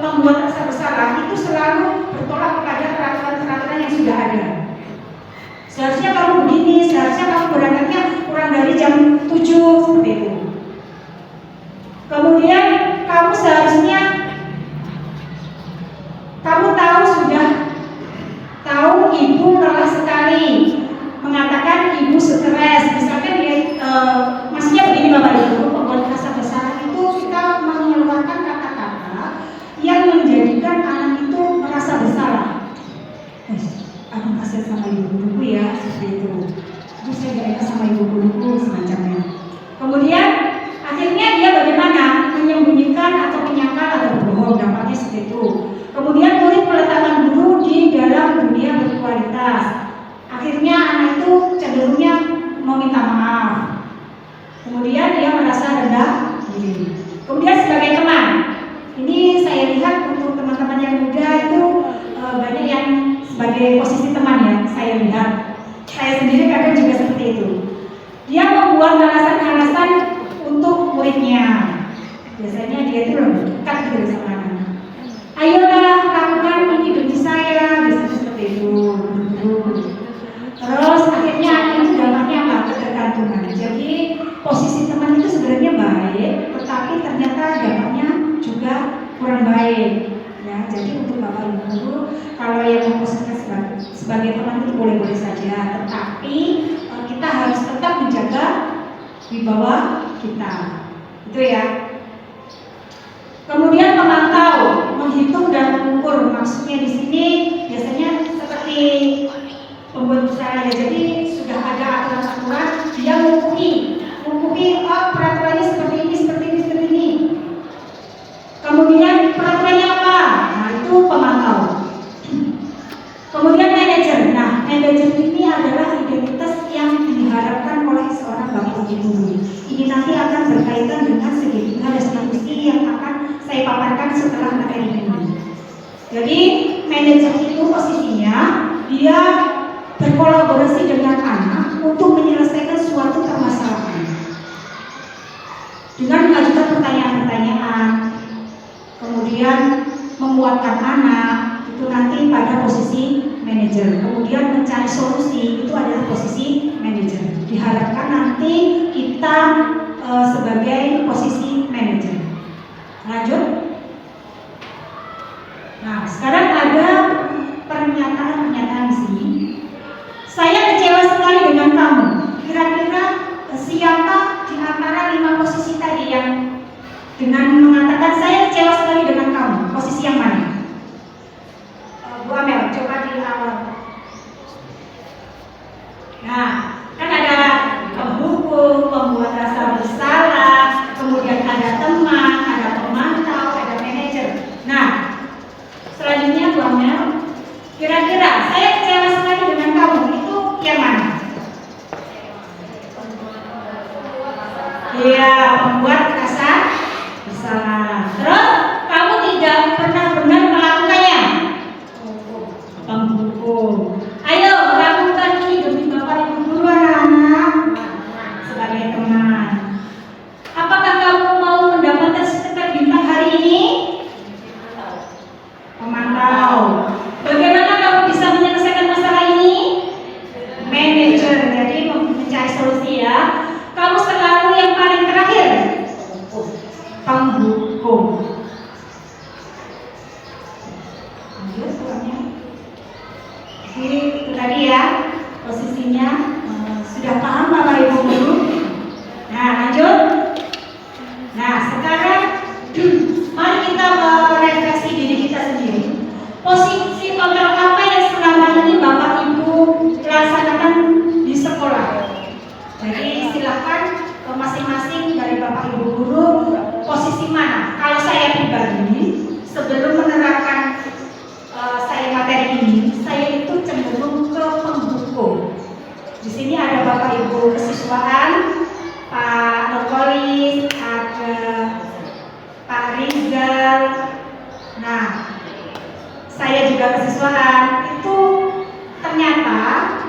membuat rasa bersalah itu selalu bertolak kepada peraturan-peraturan yang sudah ada. Seharusnya kamu begini, seharusnya kamu berangkatnya kurang dari jam 7 seperti itu. Kemudian kamu seharusnya sudah tahu ibu lelah sekali, mengatakan ibu stres. Misalkan dia maksudnya begini Bapak Ibu, pembuat rasa bersalah itu kita mengeluarkan kata-kata yang menjadikan anak itu merasa bersalah. Aku kasih sama ibu guruku ya, seperti itu. Terus saya gak enak sama ibu guruku semacamnya. Kemudian akhirnya dia bagaimana? Menyembunyikan atau menyangkal atau berbohong, dampaknya seperti itu. Kemudian murid meletakkan guru di dalam dunia berkualitas. Akhirnya anak itu cenderungnya meminta maaf. Kemudian dia merasa rendah diri. Kemudian sebagai teman, ini saya lihat untuk teman-teman yang muda itu banyak yang sebagai posisi teman ya. Saya lihat, saya sendiri kadang juga seperti itu. Dia membuat alasan-alasan untuk muridnya. Biasanya dia itu lebih dekat gitu sama anak. Ayolah lakukan ini demi saya, biasanya seperti itu. Terus akhirnya anak itu dampaknya apa? Ketergantungan. Jadi posisi teman itu sebenarnya baik, tetapi ternyata dampaknya juga kurang baik. Ya, jadi untuk Bapak Ibu guru, kalau yang memposisikan sebagai teman itu boleh-boleh saja, tetapi kita harus tetap menjaga wibawa kita. Itu ya. Kemudian memantau, menghitung dan mengukur. Maksudnya di sini biasanya seperti pembuat usaha ya. Jadi sudah ada aturan-aturan, dia mengukur peraturannya seperti ini. Kemudian peraturannya apa? Nah itu pemantau. Kemudian manajer. Nah manajer ini adalah identitas yang diharapkan oleh seorang bapak ibu guru. Ini nanti akan berkaitan dengan segitiga restitusi yang akan saya paparkan setelah materi ini. Jadi manajer itu posisinya dia berkolaborasi dengan anak untuk menyelesaikan suatu permasalahan. sebagai posisi manajer. Lanjut. Nah, sekarang ada pernyataan-pernyataan di sini. Saya kecewa sekali dengan kamu. Kira-kira siapa di antara 5 posisi tadi yang dengan mengatakan saya kecewa sekali dengan kamu? Posisi yang mana? Bu Amel, coba di awal. Nah, kan ada penghukum, pembuat rasa bersalah, kemudian ada teman, ada pemantau, ada manajer. Nah, selanjutnya Bu Amel, kira-kira saya kecewa sekali dengan kamu itu yang mana? Iya, membuat rasa bersalah. Terus kamu tidak pernah benar melakukannya. Penghukum. Ayo lakukan ini demi Bapak Ibu guru anak-anak sebagai teman. Apakah kamu mau mendapatkan sertifikat bintang hari ini? Pemantau. Bagaimana kamu bisa menyelesaikan masalah ini? Manajer. Jadi mencari solusi ya. Kamu selalu yang paling terakhir. Penghukum. Lanjut soalnya. Jadi itu tadi ya posisinya. Sudah paham Bapak Ibu guru? Nah lanjut. Nah sekarang mari kita merefleksi diri kita sendiri. Posisi kontrol apa yang selama ini Bapak Ibu laksanakan di sekolah? Jadi silakan masing-masing dari Bapak Ibu guru posisi mana? Kalau saya pribadi sebelum menerapkan saya materi ini, saya itu cenderung ke penghukum. Di sini ada Bapak Ibu kesiswaan, Pak Nurkolis, ada Pak Rizal. Nah, saya juga kesiswaan. Itu ternyata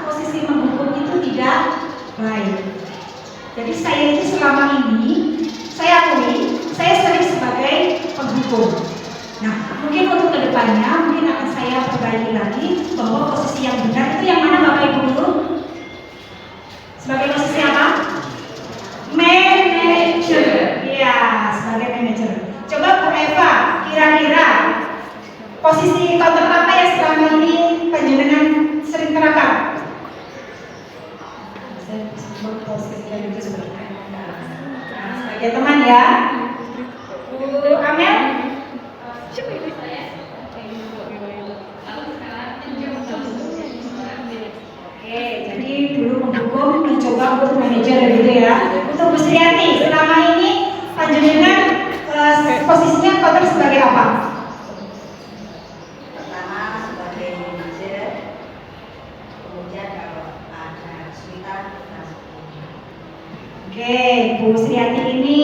posisi menghukum itu tidak baik. Jadi saya itu selama ini saya akui saya sering sebagai penghukum. Nah, mungkin untuk kedepannya mungkin akan saya perbaiki lagi bahwa posisi yang benar itu yang mana Bapak Ibu guru? Sebagai posisi apa? Manager. Iya, sebagai manager. Coba Bu Eva, kira-kira posisi kontrol apa yang selama ini panjenengan sering terapkan? Sebagai teman ya. Bu Amel? Oke, jadi dulu menghukum mencoba untuk manajer gitu ya. Untuk Bu Sriati, selama ini panjenengan posisinya kontrol sebagai apa? Pertama sebagai manajer, kemudian kalau ada kesulitan kita Oke, Bu Sriati ini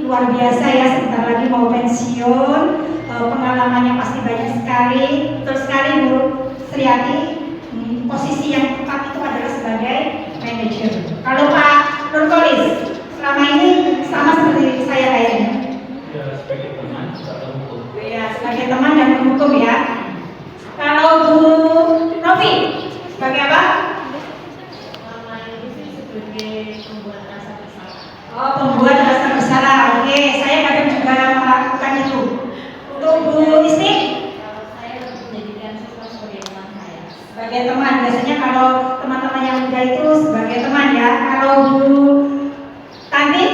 luar biasa ya, sebentar lagi mau pensiun, pengalamannya pasti banyak sekali. Betul sekali Bu Sriati, posisi yang tepat itu adalah sebagai manajer. Kalau Pak Nurkolis, selama ini sama seperti saya kayaknya. Ya, sebagai teman atau hukum. Ya, sebagai teman dan penghukum ya. Kalau Bu Novi, sebagai apa? Selama ini sih sebagai pembuat rasa bersalah. Oh, pembuat rasa bersalah. Oke, saya kadang juga melakukan itu. Untuk Bu Isti, Kalau saya lebih menjadikan siswa sebagai teman saya. sebagai teman. Biasanya kalau teman-teman yang muda itu sebagai teman ya. Kalau Bu Tanti,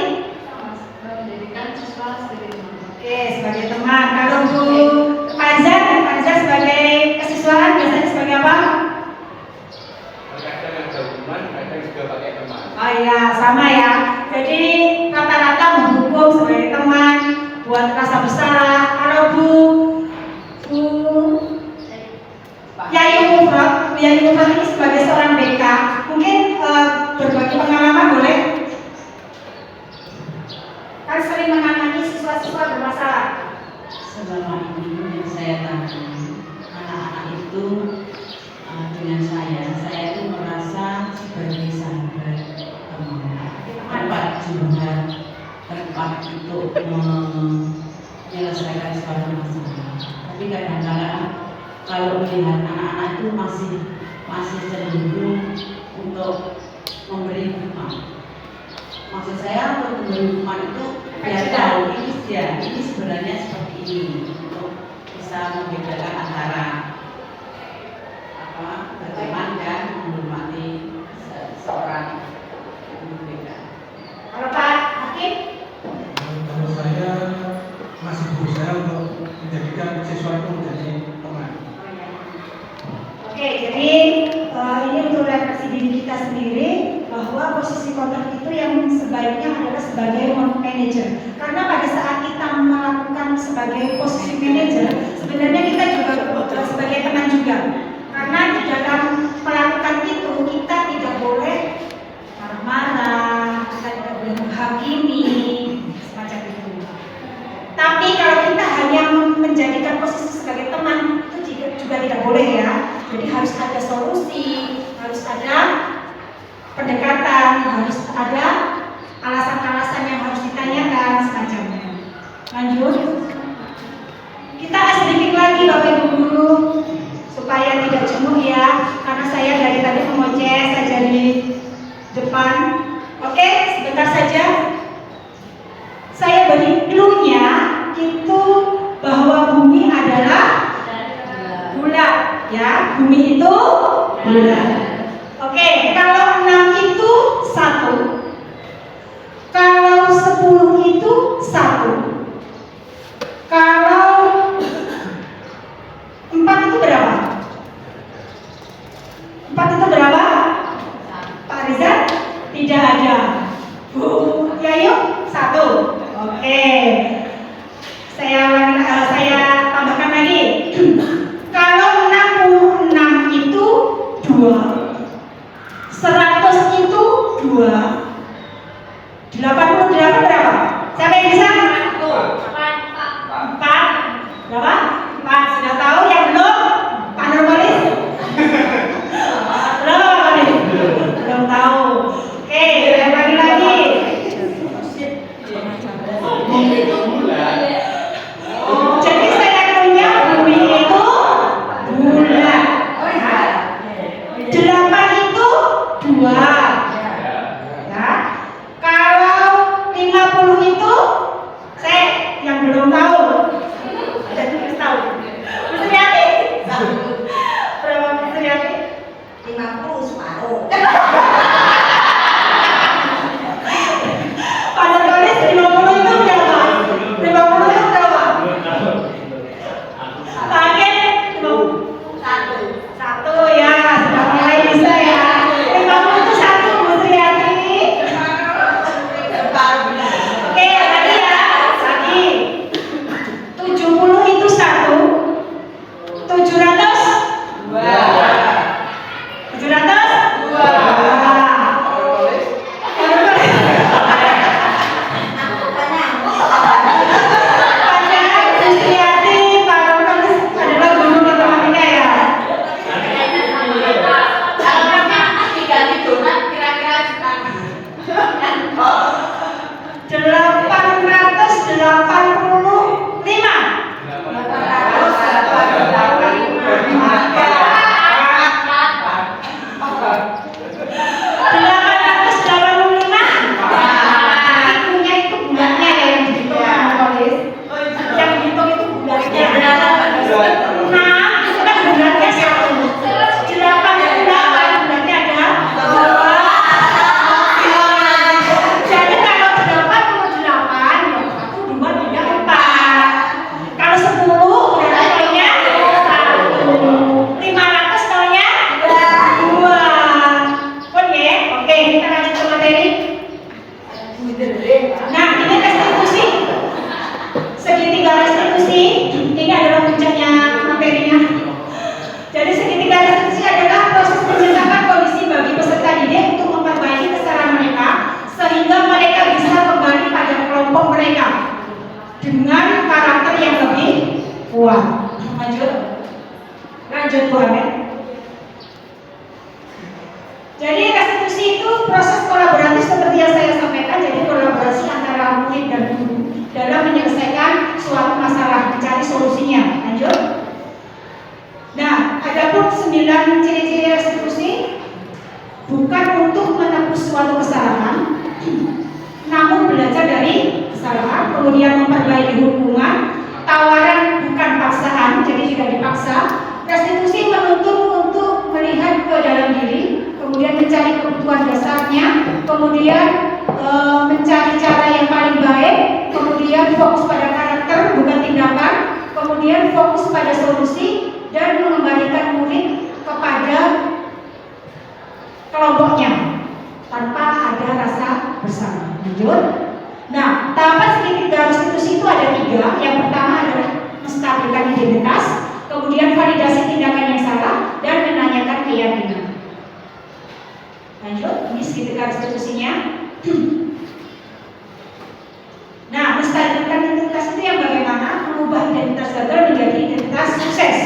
Menjadikan siswa sebagai teman. oke, sebagai teman. Kalau Bu Panza sebagai kesiswaan biasanya sebagai apa? Kadang ada hubungan, kadang juga pakai teman. Oh iya, sama ya. Jadi rata-rata menghukum sebagai teman, buat rasa bersalah. Kalau Bu Yayu Mufrad ini sebagai seorang BK, mungkin berbagi pengalaman boleh? Kan sering menangani siswa-siswa bermasalah. selama ini yang saya tangani anak-anak itu dengan saya itu merasa sebagai sahabat, tempat curhat, tempat untuk menyelesaikan suatu masalah. Tapi kadang-kadang kalau melihat anak-anak itu masih cenderung untuk memberi hikmah. Maksud saya atau memberi hukuman itu biar tahu ini sebenarnya seperti ini untuk bisa membedakan antara berteman dan menghormati seorang yang berbeda. Kalau Pak Hakim? Kalau saya masih berusaha untuk menjadikan siswa itu menjadi teman. Oke, jadi ini untuk refleksi diri kita sendiri bahwa posisi kontrak itu yang sebaiknya adalah sebagai manajer. Karena pada saat kita melakukan sebagai posisi manajer, sebenarnya kita juga sebagai teman juga. Karena di dalam melakukan itu kita tidak boleh marah-marah, kita tidak boleh menghakimi, semacam itu. Tapi kalau kita hanya menjadikan posisi sebagai teman itu juga tidak boleh ya. Jadi harus ada solusi, harus ada pendekatan, harus ada alasan-alasan yang harus ditanyakan semacamnya. Lanjut. Kita sedikit lagi Bapak Ibu Guru supaya tidak jenuh ya, karena saya dari tadi mengoceh saja di depan. Oke, sebentar saja. Saya beri clue-nya itu bahwa bumi adalah bulat ya, bumi itu bulat. Oke, kalau 6 itu 1, kalau 10 itu 1, kalau 4 itu berapa? 4 itu berapa? Pak Riza? Tidak ada. Bu Yayu? 1. Oke. Saya tambahkan lagi. Kalau 66 itu 2, 100 itu 2, 88 berapa? Siapa yang bisa? 4. Berapa? 4. Sudah tahu yang belum? Pak Nurbalis? Berapa Pak Nurbalis? Belum tahu. Oke, saya bagi lagi. Jadi saya punya bumi itu bulat. 8 itu 2. Ya. Kalau 50 itu saya yang belum tahu. Ada yang tahu. Mr. Yati? Berapa Mr. Yati? 50 separuh. Pada tulis 50 itu berapa? 50 itu berapa? Target 1 ya, sudah mulai bisa ya. 50 itu 1 Mr. Yati. Oke, lagi ya, lagi. 70 itu 1, 700 2. 700 lanjut Bu Amen. Jadi restitusi itu proses kolaboratif seperti yang saya sampaikan, jadi kolaborasi antara murid dan guru dalam menyelesaikan suatu masalah, mencari solusinya. Lanjut. Nah, adapun 9 ciri-ciri restitusi bukan untuk menebus suatu kesalahan, namun belajar dari kesalahan, kemudian memperbaiki hukuman, tawaran bukan paksaan, jadi tidak dipaksa. Restitusi menuntut untuk melihat ke dalam diri, kemudian mencari kebutuhan dasarnya, kemudian mencari cara yang paling baik, kemudian fokus pada karakter bukan tindakan, kemudian fokus pada solusi dan mengembalikan murid kepada kelompoknya tanpa ada rasa bersalah. Lanjut. Nah, tahapan segitiga restitusi itu ada 3. Yang pertama adalah menstabilkan identitas, kemudian validasi tindakan yang salah, dan menanyakan keyakinan. Lanjut, ini segitiga restitusinya. Nah, menstabilkan identitas itu yang bagaimana mengubah identitas gagal menjadi identitas sukses.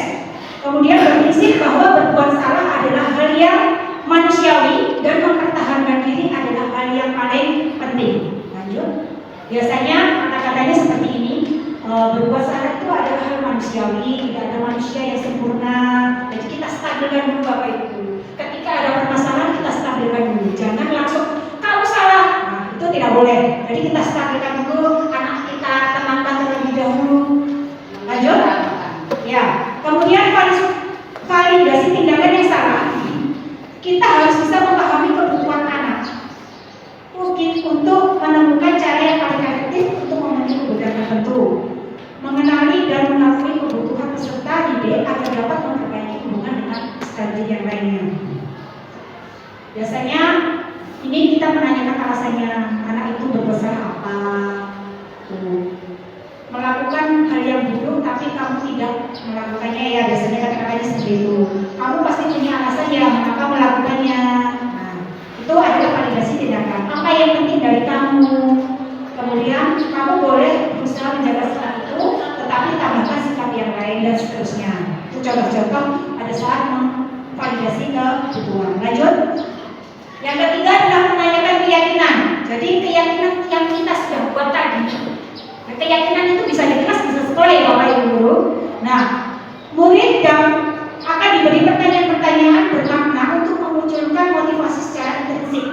Kemudian berprinsip bahwa berbuat salah adalah hal yang manusiawi dan mempertahankan diri adalah hal yang paling penting. Lanjut. Biasanya kata-katanya seperti ini. Berbuat salah itu adalah hal manusiawi, tidak ada manusia yang sempurna. Jadi kita stabilkan dulu Bapak Ibu. Ketika ada permasalahan kita stabilkan dulu. Jangan langsung kamu salah. Nah, itu tidak boleh. Jadi kita stabilkan dulu, anak kita tenangkan terlebih dahulu. Lanjut. Ya. Kemudian validasi tindakan yang salah. Kita harus bisa memahami kebutuhan anak. Mungkin untuk menemukan cara yang paling efektif untuk memenuhi kebutuhan tertentu. Mengenali dan mengakui kebutuhan peserta didik agar dapat memperbaiki hubungan dengan strategi yang lainnya. Biasanya ini kita menanyakan alasannya anak itu berbuat salah apa. Melakukan hal yang buruk tapi kamu tidak melakukannya, ya biasanya kata-katanya seperti itu. Kamu pasti punya alasan ya mengapa melakukannya. Nah, itu adalah validasi tindakan. Apa yang penting dari kamu? Kemudian kamu boleh berusaha menjaga sikap itu, tetapi tambahkan sikap yang lain dan seterusnya. Itu contoh-contoh pada saat memvalidasi kebutuhan. Lanjut. Yang ketiga adalah menanyakan keyakinan. Jadi keyakinan yang kita sudah buat tadi. Nah, keyakinan itu bisa di kelas, bisa sekolah ya Bapak Ibu. Nah, murid yang akan diberi pertanyaan-pertanyaan bermakna untuk memunculkan motivasi secara intensif.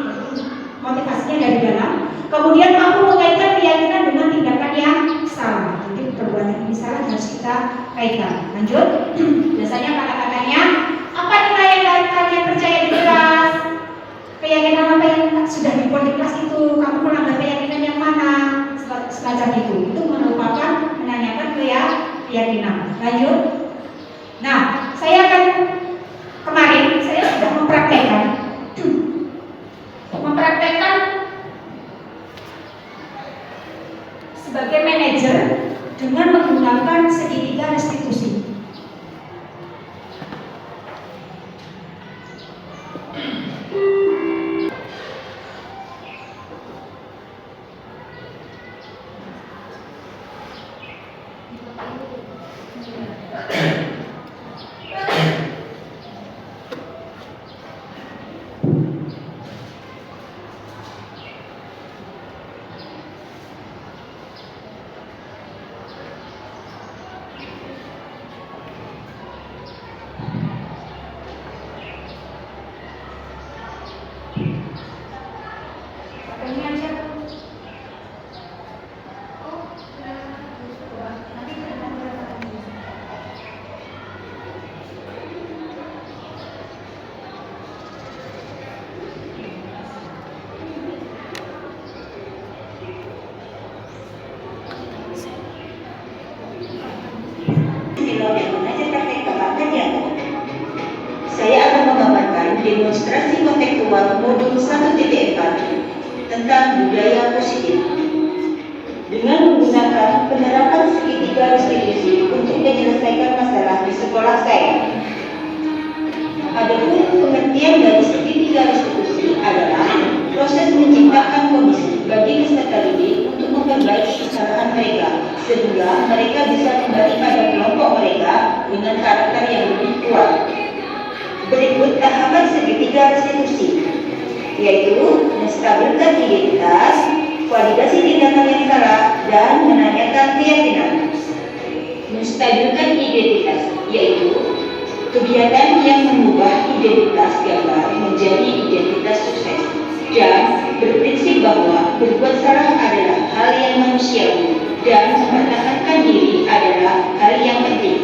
Motivasinya dari dalam. Kemudian mampu mengaitkan keyakinan dengan tindakan yang salah. Jadi perbuatan ini salah harus kita kaitkan. Lanjut. Biasanya kata-katanya, apa nilai yang kalian percaya di kelas? Keyakinan apa yang sudah dibuat di kelas itu? Kamu melanggar keyakinan yang mana? Semacam itu. Itu merupakan menanyakan keyakinan. Lanjut. Nah, saya akan kemarin saya sudah mempraktekkan sebagai manajer dengan menggunakan segitiga restitusi. Saya akan menggambarkan demonstrasi kontekstual modul 1.4 tentang budaya positif dengan menggunakan penerapan segitiga restitusi untuk menyelesaikan masalah di sekolah saya. Adapun pengertian dari segitiga restitusi adalah proses menciptakan kondisi bagi peserta didik untuk memperbaiki kesalahan mereka sehingga mereka bisa kembali pada kelompok mereka dengan karakter yang lebih kuat. Berikut tahapan segitiga restitusi, yaitu menstabilkan identitas, validasi tindakan yang salah, dan menanyakan keyakinan. Menstabilkan identitas, yaitu kegiatan yang mengubah identitas gagal menjadi identitas sukses, dan berprinsip bahwa berbuat salah adalah hal yang manusiawi dan mempertahankan diri adalah hal yang penting.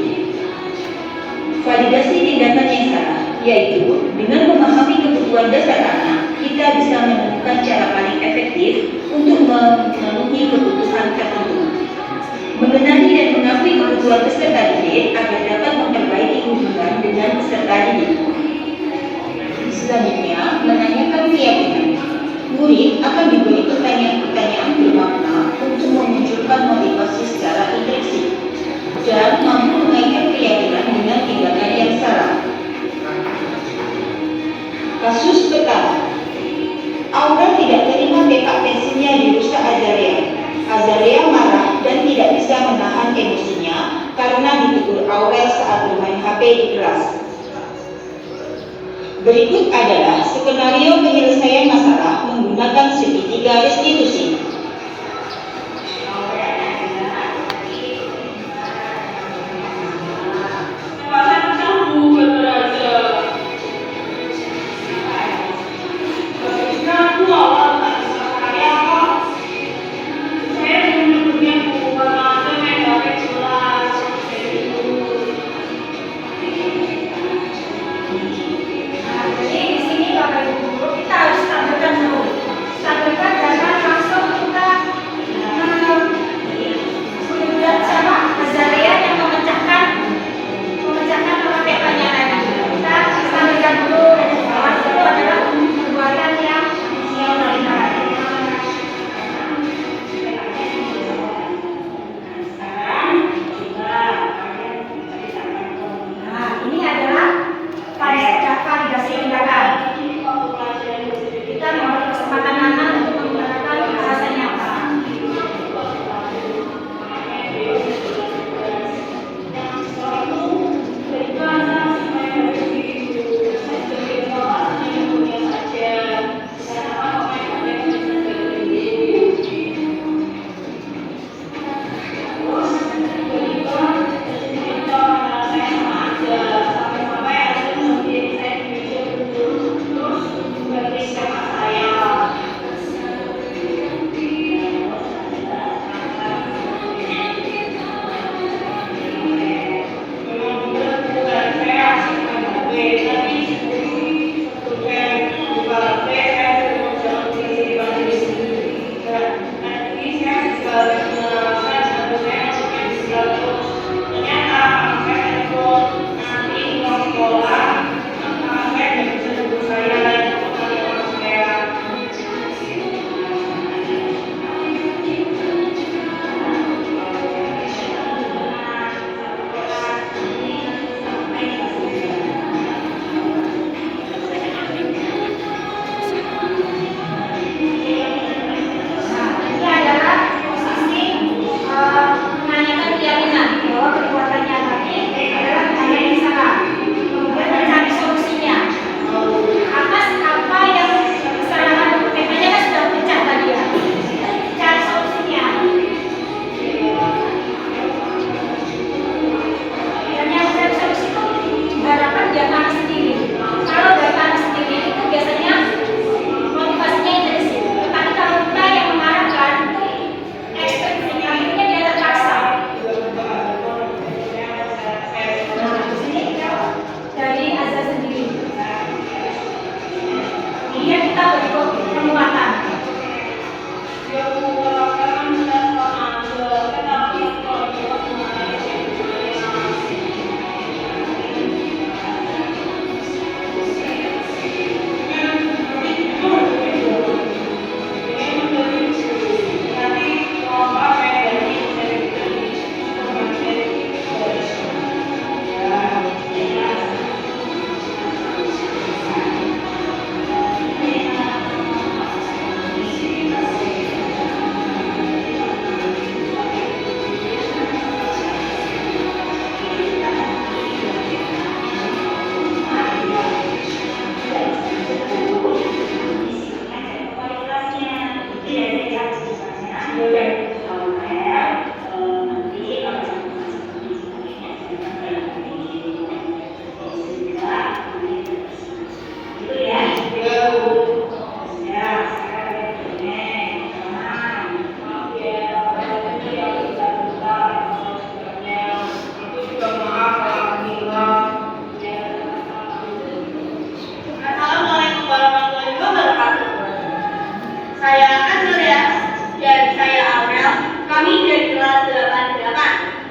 Validasi tindakan yang salah, yaitu dengan memahami kebutuhan dasar anak, kita bisa menemukan cara paling efektif untuk memenuhi kebutuhan tertentu. Mengenali dan mengakui kebutuhan peserta didik agar dapat memperbaiki hubungan dengan peserta didik. Selanjutnya, menanyakan keyakinan. Murid akan diberi pertanyaan-pertanyaan bermakna untuk memunculkan motivasi secara intrinsik dan mampu mengaitkan keyakinan dengan tindakan yang salah. Kasus pertama, Aura tidak terima pepak pensilnya dirusak Azalia. Azalia marah dan tidak bisa menahan emosinya karena ditegur Aurel saat bermain HP di kelas. Berikut adalah skenario penyelesaian masalah menggunakan segitiga restitusi. Jadi di sini Bapak Ibu guru kita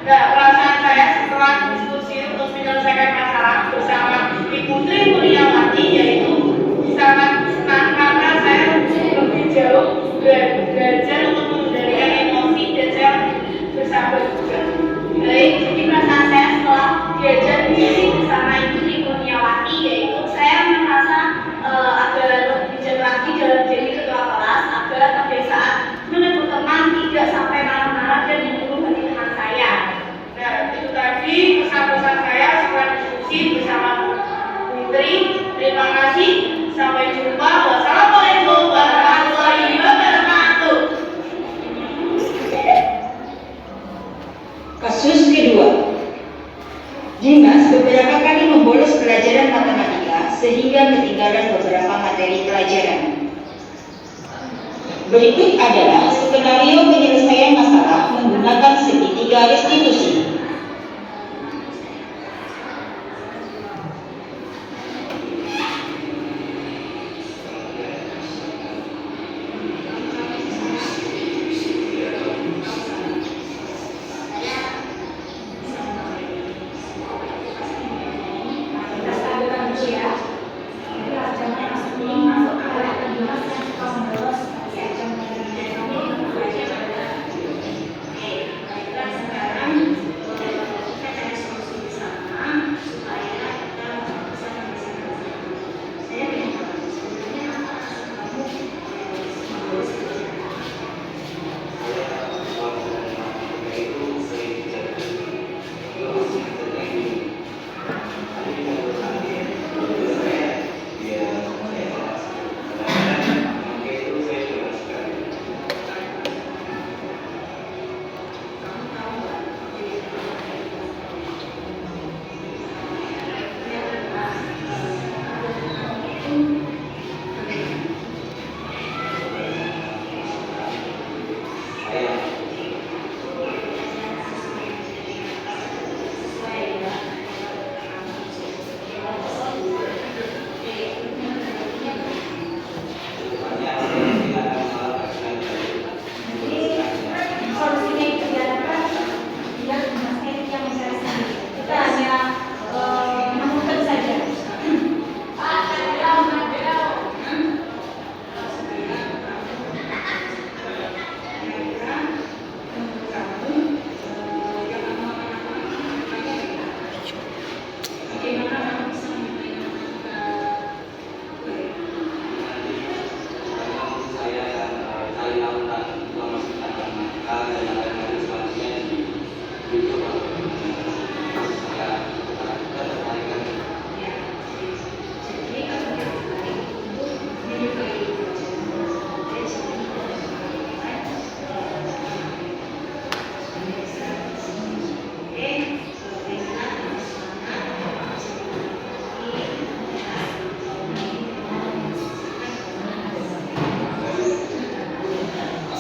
Nah, perasaan saya setelah diskusi untuk menyelesaikan masalah bersama Ibu Tri Mulyawati yaitu sangat senang karena saya lebih jauh belajar untuk mengendalikan emosi dan saya bersabar juga. Baik, jadi perasaan saya setelah diajar diskusi bersama Ibu Tri Mulyawati yaitu saya merasa agar lebih bijak lagi dalam jadi ketua kelas agar kebiasaan menegur teman tidak sampai marah-marah dan membunuh hati teman saya. Nah, itu tadi pesan-pesan saya setelah diskusi bersama Bu Tri. Terima kasih. Sampai jumpa. Wassalamualaikum warahmatullahi wabarakatuh. Kasus kedua. Dimas beberapa kali membolos pelajaran matematika sehingga ketinggalan beberapa materi pelajaran. Berikut adalah skenario penyelesaian masalah menggunakan segitiga restitusi.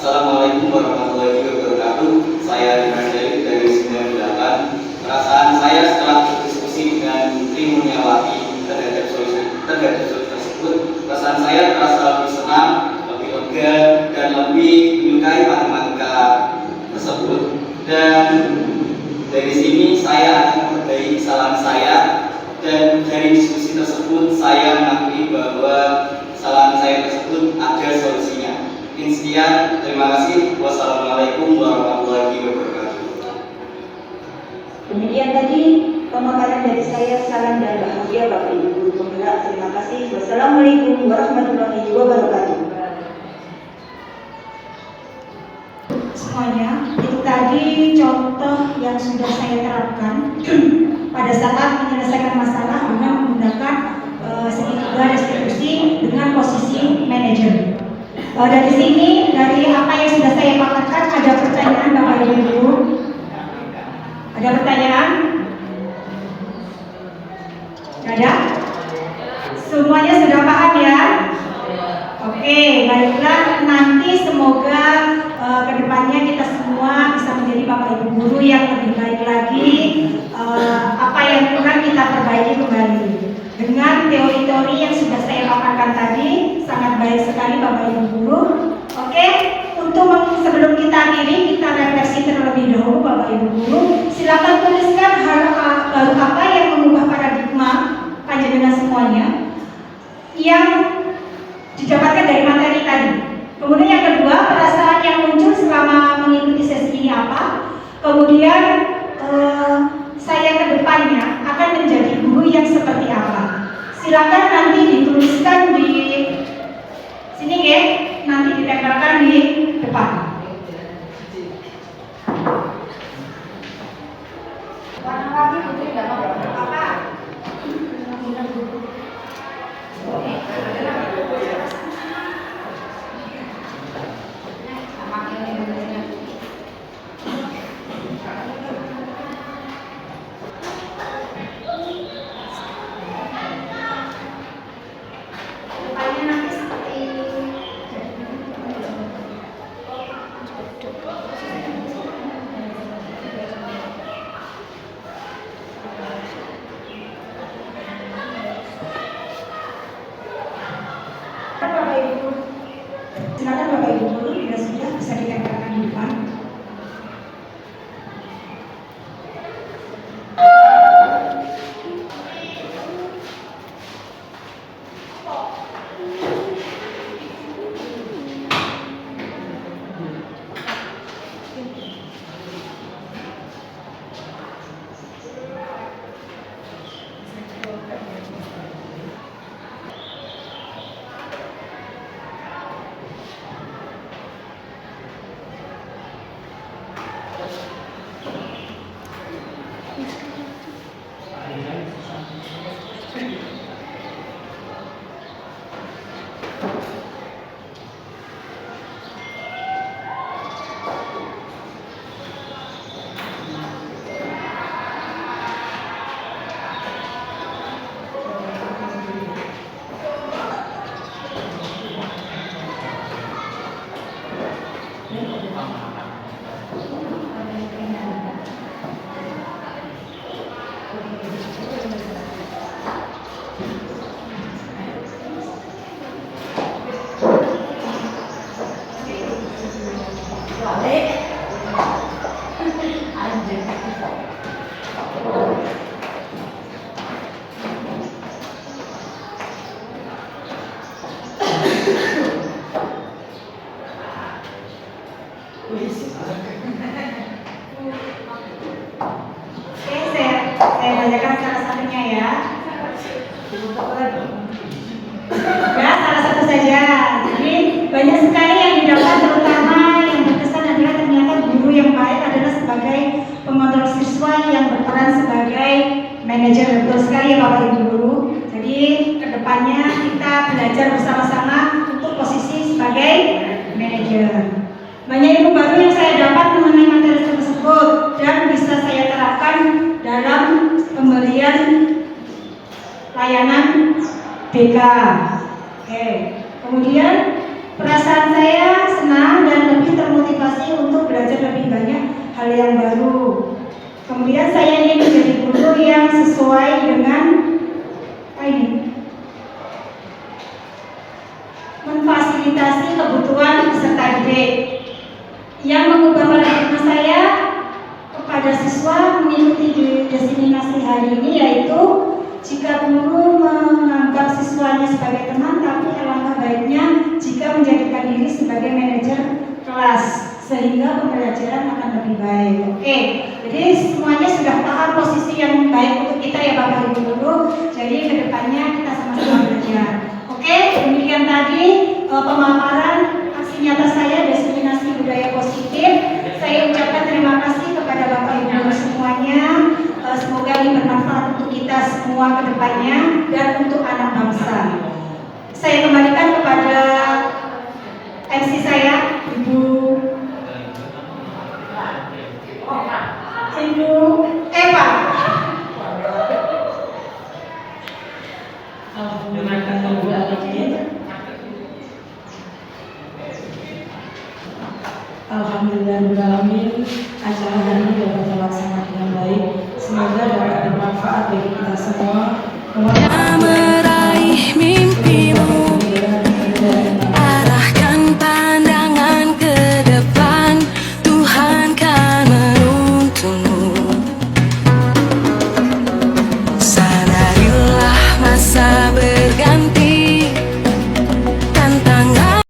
Assalamualaikum warahmatullahi wabarakatuh. Saya Dimas Delik dari 98. Perasaan saya setelah berdiskusi dengan Tri Mulyawati terhadap solusi tersebut, perasaan saya terasa lebih senang, lebih lega, dan lebih menyukai matematika tersebut. Dan dari sini saya akan memperbaiki kesalahan saya, dan dari diskusi tersebut saya mengakui bahwa kesalahan saya tersebut ada solusinya. Sekian, terima kasih. Wassalamualaikum warahmatullahi wabarakatuh. Demikian tadi pemakaran dari saya. Salam dan bahagia Bapak Ibu Guru Penggerak. Terima kasih. Wassalamualaikum warahmatullahi wabarakatuh. Semuanya, itu tadi contoh yang sudah saya terapkan pada saat menyelesaikan masalah dengan menggunakan segitiga restitusi dengan posisi manajer. Dari sini, dari apa yang sudah saya paparkan, ada pertanyaan Bapak Ibu? Ada pertanyaan? Ada? Semuanya sudah paham ya? Oke, baiklah. Nanti semoga kedepannya kita semua bisa menjadi Bapak Ibu guru yang lebih baik lagi. Apa yang kurang kita perbaiki kembali. Dengan teori-teori yang sudah saya paparkan tadi, sangat baik sekali Bapak Ibu guru. Oke, untuk sebelum kita akhiri, kita refleksi terlebih dahulu Bapak Ibu Guru. Silakan tuliskan hal baru apa yang mengubah paradigma panjenengan semuanya yang didapatkan dari materi tadi. Kemudian yang kedua, perasaan yang muncul selama mengikuti sesi ini apa. Kemudian saya ke depannya akan menjadi guru yang seperti apa. Silakan nanti dituliskan di sini ya, nanti ditempelkan di depan. Warna-warni putri nggak mau apa? Depannya nanti seperti Bapak Ibu, silakan Bapak Ibu dulu, bila sudah bisa ditempelkan di depan. Oke, saya bacakan salah satunya ya. Ya, salah satu saja. Jadi banyak sekali yang didapat, terutama yang berkesan adalah ternyata guru yang baik adalah sebagai pengontrol siswa yang berperan sebagai manajer. Betul sekali ya Bapak Ibu Guru. Jadi kedepannya kita belajar bersama-sama untuk posisi sebagai manajer. Banyak ilmu baru yang saya dapat mengenai materi tersebut dan bisa saya terapkan dalam pemberian layanan BK. Oke. Kemudian perasaan saya senang dan lebih termotivasi untuk belajar lebih banyak hal yang baru. Kemudian saya ingin menjadi guru yang sesuai dengan memfasilitasi kebutuhan peserta didik. Yang mengubah paradigma saya kepada siswa mengikuti destinasi hari ini yaitu jika guru menganggap siswanya sebagai teman, tapi alangkah baiknya jika menjadikan diri sebagai manajer kelas sehingga pembelajaran akan lebih baik. Oke, jadi semuanya sudah paham posisi yang baik untuk kita ya Bapak Ibu Guru. Jadi kedepannya kita sama-sama belajar. Oke, demikian tadi pemaparan aksi nyata saya destinasi budaya positif. Saya ucapkan terima kasih kepada Bapak Ibu Guru semuanya. Semoga ini bermanfaat untuk kita semua ke depannya dan untuk anak bangsa. Saya kembalikan kepada MC saya, Ibu Eva. Alhamdulillahirrahmanirrahim. Acara hari ini dapat terlaksana dengan baik. Semoga dapat bermanfaat bagi kita semua.